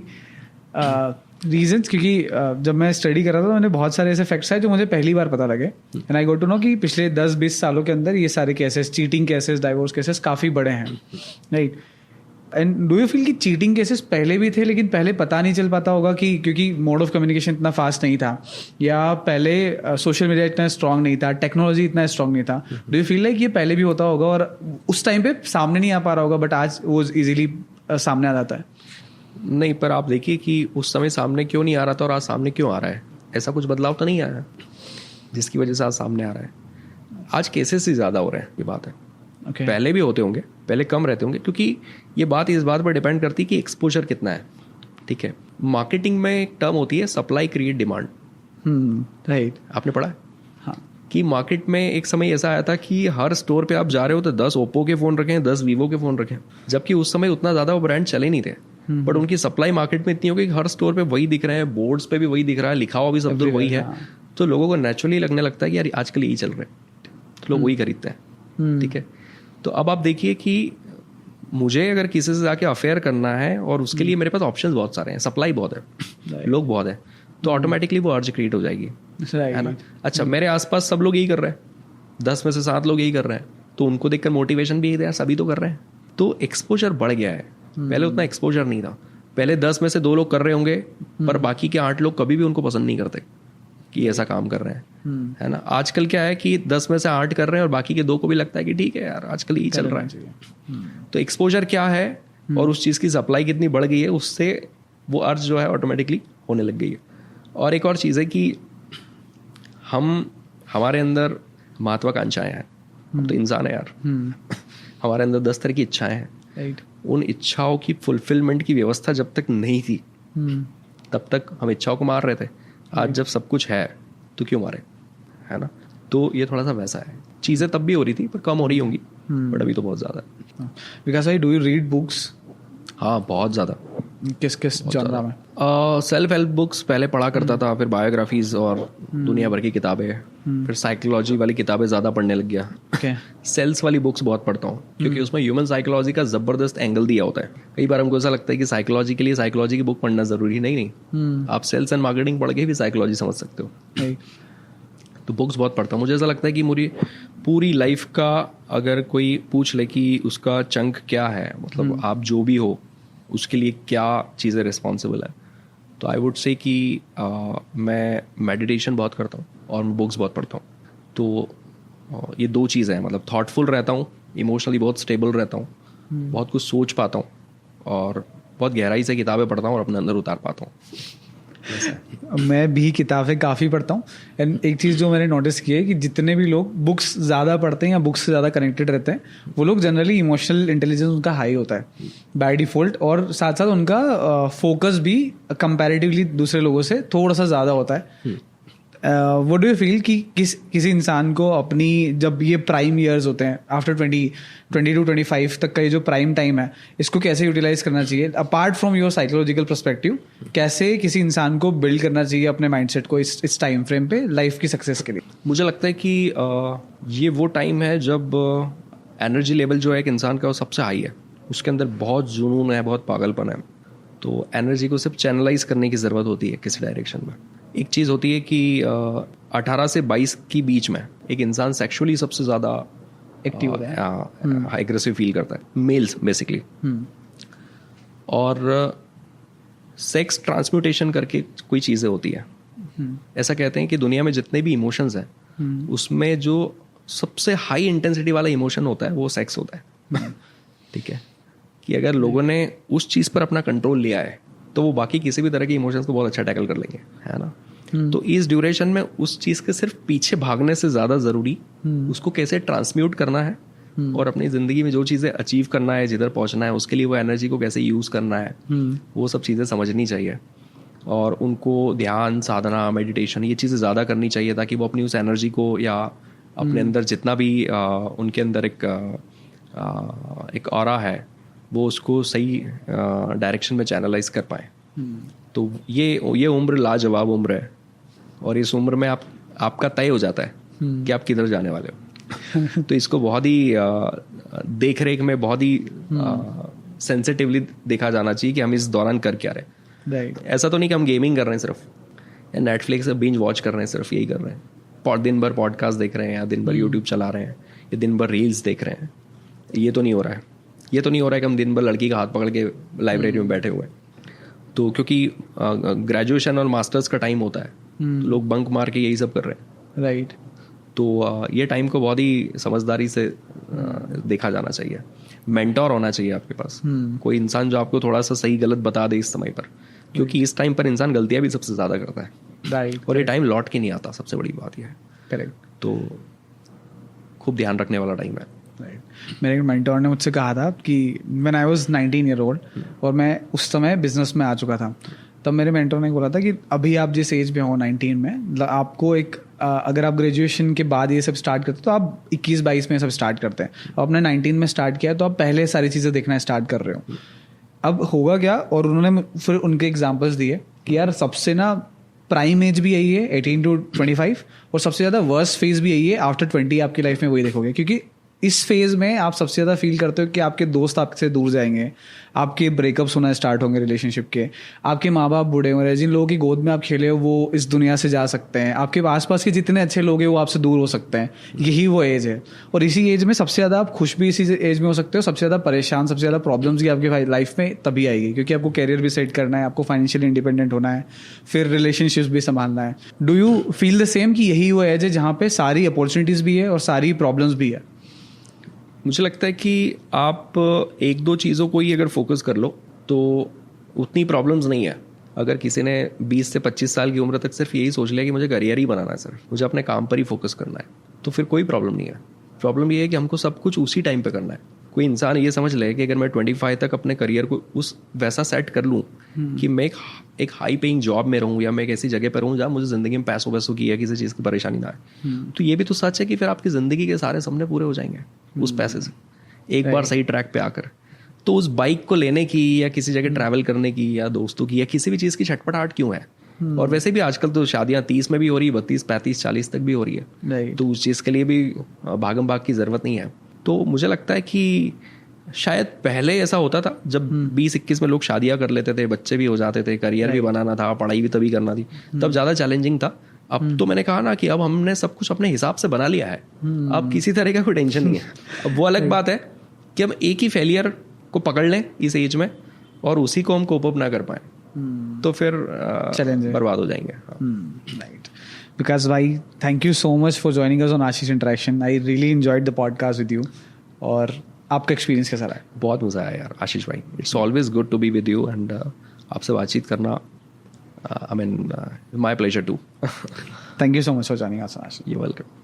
reasons? क्योंकि जब मैं स्टडी कर रहा था तो मैंने बहुत सारे ऐसे फैक्ट्स आए जो मुझे पहली बार पता लगे, and I got to know कि पिछले 10-20 सालों के अंदर ये सारे cases, cheating cases, divorce cases काफ़ी बड़े हैं, right. And do you feel कि चीटिंग केसेस पहले भी थे लेकिन पहले पता नहीं चल पाता होगा कि क्योंकि मोड ऑफ कम्युनिकेशन इतना फास्ट नहीं था, या पहले सोशल मीडिया इतना स्ट्रांग नहीं था, टेक्नोलॉजी इतना स्ट्रांग नहीं था? डू यू फील लाइक ये पहले भी होता होगा और उस टाइम पे सामने नहीं आ पा रहा होगा, बट आज वो इजीली सामने आ जाता है? नहीं, पर आप देखिए कि उस समय सामने क्यों नहीं आ रहा था और आज सामने क्यों आ रहा है। ऐसा कुछ बदलाव तो नहीं आया जिसकी वजह से आज सामने आ रहा है। आज केसेस ही ज़्यादा हो रहे हैं, ये बात है। Okay. पहले भी होते होंगे, पहले कम रहते होंगे, क्योंकि ये बात इस बात पर डिपेंड करती है कि एक्सपोजर कितना है, ठीक है। मार्केटिंग में एक टर्म होती है सप्लाई क्रिएट डिमांड, राइट, आपने पढ़ा है? हाँ। कि मार्केट में एक समय ऐसा आया था कि हर स्टोर पे आप जा रहे हो तो 10 ओप्पो के फ़ोन रखें, 10 वीवो के फ़ोन रखें, जबकि उस समय उतना ज़्यादा वो ब्रांड चले नहीं थे, बट उनकी सप्लाई मार्केट में इतनी हो गई कि हर स्टोर पे वही दिख रहे हैं, बोर्ड्स पे भी वही दिख रहा है, लिखा हुआ भी सब दूर वही है। तो लोगों को नेचुरली लगने लगता है कि यार आजकल यही चल रहा है, तो लोग वही खरीदते हैं, ठीक है। तो अब आप देखिए कि मुझे अगर किसी से जाके अफेयर करना है और उसके लिए मेरे पास ऑप्शंस बहुत सारे हैं, सप्लाई बहुत है, लोग बहुत है, तो ऑटोमेटिकली वो अर्ज क्रिएट हो जाएगी, है ना। अच्छा, मेरे आसपास सब लोग यही कर रहे हैं, 10 में से 7 लोग यही कर रहे हैं, तो उनको देखकर मोटिवेशन भी है, सभी तो कर रहे हैं, तो एक्सपोजर बढ़ गया है। पहले उतना एक्सपोजर नहीं था, पहले 10 में से 2 लोग कर रहे होंगे, पर बाकी के 8 लोग कभी भी उनको पसंद नहीं करते कि ऐसा काम कर रहे हैं, है ना। आजकल क्या है कि 10 में से 8 कर रहे हैं और बाकी के 2 को भी लगता है कि ठीक है यार आजकल यही चल रहा है। तो एक्सपोजर क्या है और उस चीज़ की सप्लाई कितनी बढ़ गई है, उससे वो अर्ज जो है ऑटोमेटिकली होने लग गई है। और एक और चीज़ है कि हमारे अंदर महत्वाकांक्षाएं हैं, हम तो इंसान है यार, हमारे अंदर 10 तरह की इच्छाएं हैं। राइट। उन इच्छाओं की फुलफिलमेंट की व्यवस्था जब तक नहीं थी तब तक हम इच्छाओं को मार रहे थे। आज जब सब कुछ है तो क्यों मारे, है ना? तो ये थोड़ा सा वैसा है, चीज़ें तब भी हो रही थी पर कम हो रही होंगी, बट अभी तो बहुत ज़्यादा है। विकास भाई, डू यू रीड बुक्स? हाँ, बहुत ज़्यादा। किस किस जॉनरा में? सेल्फ हेल्प बुक्स पहले पढ़ा करता था, फिर बायोग्राफीज और दुनिया भर की किताबें, फिर साइकोलॉजी वाली किताबें ज़्यादा पढ़ने लग गया। Okay. सेल्स वाली बुक्स बहुत पढ़ता हूँ क्योंकि उसमें ह्यूमन साइकोलॉजी का ज़बरदस्त एंगल दिया होता है। कई बार हमको ऐसा लगता है कि साइकोलॉजी के लिए साइकोलॉजी की बुक पढ़ना ज़रूरी नहीं, आप सेल्स एंड मार्केटिंग पढ़ के भी साइकोलॉजी समझ सकते हो। Right. तो बुक्स बहुत पढ़ता हूँ। मुझे ऐसा लगता है कि मेरी पूरी लाइफ का अगर कोई पूछ ले कि उसका चंक क्या है, मतलब आप जो भी हो उसके लिए क्या चीज़ें रिस्पॉन्सिबल है, तो आई वुड से कि मैं मेडिटेशन बहुत करता हूँ और मैं बुक्स बहुत पढ़ता हूँ। तो ये 2 चीज़ें हैं, मतलब थॉटफुल रहता हूँ, इमोशनली बहुत स्टेबल रहता हूँ, बहुत कुछ सोच पाता हूँ और बहुत गहराई से किताबें पढ़ता हूँ और अपने अंदर उतार पाता हूँ। मैं भी किताबें काफ़ी पढ़ता हूँ। एंड एक चीज़ जो मैंने नोटिस की है कि जितने भी लोग बुक्स ज़्यादा पढ़ते हैं या बुक्स से ज़्यादा कनेक्टेड रहते हैं, वो लोग जनरली इमोशनल इंटेलिजेंस उनका हाई होता है बाय डिफ़ॉल्ट, और साथ साथ उनका फोकस भी कंपैरेटिवली दूसरे लोगों से थोड़ा सा ज़्यादा होता है। व्हाट डू यू फील कि किसी इंसान को अपनी, जब ये प्राइम ईयर्स होते हैं आफ्टर 20 to 25 तक का ये जो प्राइम टाइम है, इसको कैसे यूटिलाइज करना चाहिए apart from your psychological perspective? कैसे किसी इंसान को बिल्ड करना चाहिए अपने माइंडसेट को इस टाइम फ्रेम पे लाइफ की सक्सेस के लिए? मुझे लगता है कि ये वो टाइम है जब एनर्जी लेवल जो है एक इंसान का वो सबसे हाई है, उसके अंदर बहुत जुनून है, बहुत पागलपन है। तो एनर्जी को सिर्फ चैनलाइज करने की ज़रूरत होती है किसी डायरेक्शन में। एक चीज़ होती है कि 18 से 22 की बीच में एक इंसान सेक्सुअली सबसे ज़्यादा एक्टिव होता है, एग्रेसिव फील करता है, मेल्स बेसिकली। और सेक्स ट्रांसम्यूटेशन करके कोई चीज़ें होती है। ऐसा कहते हैं कि दुनिया में जितने भी इमोशंस हैं उसमें जो सबसे हाई इंटेंसिटी वाला इमोशन होता है वो सेक्स होता है। ठीक है, कि अगर लोगों ने उस चीज़ पर अपना कंट्रोल लिया है तो वो बाकी किसी भी तरह के इमोशंस को बहुत अच्छा टैकल कर लेंगे, है ना? तो इस ड्यूरेशन में उस चीज़ के सिर्फ पीछे भागने से ज़्यादा ज़रूरी उसको कैसे ट्रांसम्यूट करना है और अपनी ज़िंदगी में जो चीज़ें अचीव करना है, जिधर पहुंचना है, उसके लिए वो एनर्जी को कैसे यूज़ करना है, वो सब चीज़ें समझनी चाहिए। और उनको ध्यान, साधना, मेडिटेशन, ये चीज़ें ज़्यादा करनी चाहिए ताकि वो अपनी उस एनर्जी को या अपने अंदर जितना भी उनके अंदर एक ऑरा है वो उसको सही डायरेक्शन में चैनलाइज कर पाए। तो ये उम्र लाजवाब उम्र है और इस उम्र में आपका तय हो जाता है कि आप किधर जाने वाले हो। तो इसको बहुत ही देख रेख में बहुत ही सेंसिटिवली देखा जाना चाहिए कि हम इस दौरान कर क्या रहे हैं। ऐसा तो नहीं कि हम गेमिंग कर रहे हैं सिर्फ, या नेटफ्लिक्स से बिंज वॉच कर रहे हैं, सिर्फ यही कर रहे हैं, दिन भर पॉडकास्ट देख रहे हैं या दिन भर यूट्यूब चला रहे हैं या दिन भर रील्स देख रहे हैं। ये तो नहीं हो रहा है। ये तो नहीं हो रहा है कि हम दिन भर लड़की का हाथ पकड़ के लाइब्रेरी में बैठे हुए हैं। तो क्योंकि ग्रेजुएशन और मास्टर्स का टाइम होता है तो लोग बंक मार के यही सब कर रहे हैं। राइट। तो ये टाइम को बहुत ही समझदारी से देखा जाना चाहिए। मेंटोर होना चाहिए आपके पास, कोई इंसान जो आपको थोड़ा सा सही गलत बता दे इस समय पर, क्योंकि इस टाइम पर इंसान गलतियां भी सबसे ज़्यादा करता है। राइट। और ये टाइम लौट के नहीं आता, सबसे बड़ी बात यह है। करेक्ट। तो खूब ध्यान रखने वाला टाइम है। मेरे एक मेंटोर ने मुझसे कहा था कि when I was 19 year old और मैं उस समय बिजनेस में आ चुका था, तब मेरे मेंटोर ने बोला था कि अभी आप जिस एज पे हो 19 में, आपको एक अगर आप ग्रेजुएशन के बाद ये सब स्टार्ट करते तो आप 21-22 में सब स्टार्ट करते हैं, आपने 19 में स्टार्ट किया तो आप पहले सारी चीज़ें देखना स्टार्ट कर रहे हो। अब होगा क्या, और उन्होंने फिर उनके एग्जाम्पल्स दिए कि यार सबसे ना प्राइम एज भी यही है 18 to 25 और सबसे ज़्यादा वर्स्ट फेज भी यही है आफ्टर 20। आपकी लाइफ में वही देखोगे, क्योंकि इस फेज में आप सबसे ज़्यादा फील करते हो कि आपके दोस्त आपसे दूर जाएंगे, आपके ब्रेकअप्स होना स्टार्ट होंगे रिलेशनशिप के, आपके माँ बाप बूढ़े हो रहे हैं, जिन लोगों की गोद में आप खेले हो वो इस दुनिया से जा सकते हैं, आपके आसपास के जितने अच्छे लोग हैं वो आपसे दूर हो सकते हैं। यही वो एज है, और इसी एज में सबसे ज़्यादा आप खुश भी इसी एज में हो सकते हो, सबसे ज़्यादा परेशान, सबसे ज़्यादा प्रॉब्लम्स भी आपकी लाइफ में तभी आएगी, क्योंकि आपको कैरियर भी सेट करना है, आपको फाइनेंशियली इंडिपेंडेंट होना है, फिर रिलेशनशिप्स भी संभालना है। Do you feel the same कि यही वो एज है जहाँ पे सारी अपॉर्चुनिटीज़ भी है और सारी प्रॉब्लम्स भी है? मुझे लगता है कि आप 1-2 चीज़ों को ही अगर फोकस कर लो तो उतनी प्रॉब्लम्स नहीं है। अगर किसी ने 20 से 25 साल की उम्र तक सिर्फ यही सोच लिया कि मुझे करियर ही बनाना है, सिर्फ मुझे अपने काम पर ही फोकस करना है, तो फिर कोई प्रॉब्लम नहीं है। प्रॉब्लम ये है कि हमको सब कुछ उसी टाइम पे करना है। कोई इंसान ये समझ ले कि अगर मैं 25 तक अपने करियर को उस वैसा सेट कर लूँ कि मैं एक हाई पेइंग जॉब में रहूँ या मैं एक ऐसी जगह पर रहूँ जहाँ मुझे ज़िंदगी में पैसों वैसों की या किसी चीज़ की परेशानी ना आए, तो ये भी तो सच है कि फिर आपकी ज़िंदगी के सारे सपने पूरे हो जाएंगे उस पैसे से, एक बार सही ट्रैक पे आकर। तो उस बाइक को लेने की या किसी जगह ट्रैवल करने की या दोस्तों की या किसी भी चीज़ की छटपटाहट क्यों है? और वैसे भी आजकल तो शादियां 30 में भी हो रही है, 32, 35, 40 तक भी हो रही है, तो उस चीज़ के लिए भी भागम भाग की ज़रूरत नहीं है। तो मुझे लगता है कि शायद पहले ऐसा होता था जब 20-21 में लोग शादियां कर लेते थे, बच्चे भी हो जाते थे, करियर भी बनाना था, पढ़ाई भी तभी करना थी, तब ज़्यादा चैलेंजिंग था। अब तो मैंने कहा ना कि अब हमने सब कुछ अपने हिसाब से बना लिया है, अब किसी तरह का कोई टेंशन नहीं है। अब वो अलग बात है कि हम एक ही फेलियर को पकड़ लें इस एज में और उसी को हम कोप अप ना कर पाए, तो फिर बर्बाद हो जाएंगे। राइट, बिकॉज भाई thank you so much for joining us on Ashish interaction. I really enjoyed the podcast with you. और आपका एक्सपीरियंस कैसा रहा? बहुत मज़ा आया यार आशीष भाई, it's always good to be with you and आपसे बातचीत करना, I mean my pleasure too. Thank you so much for joining us Ashish. You welcome.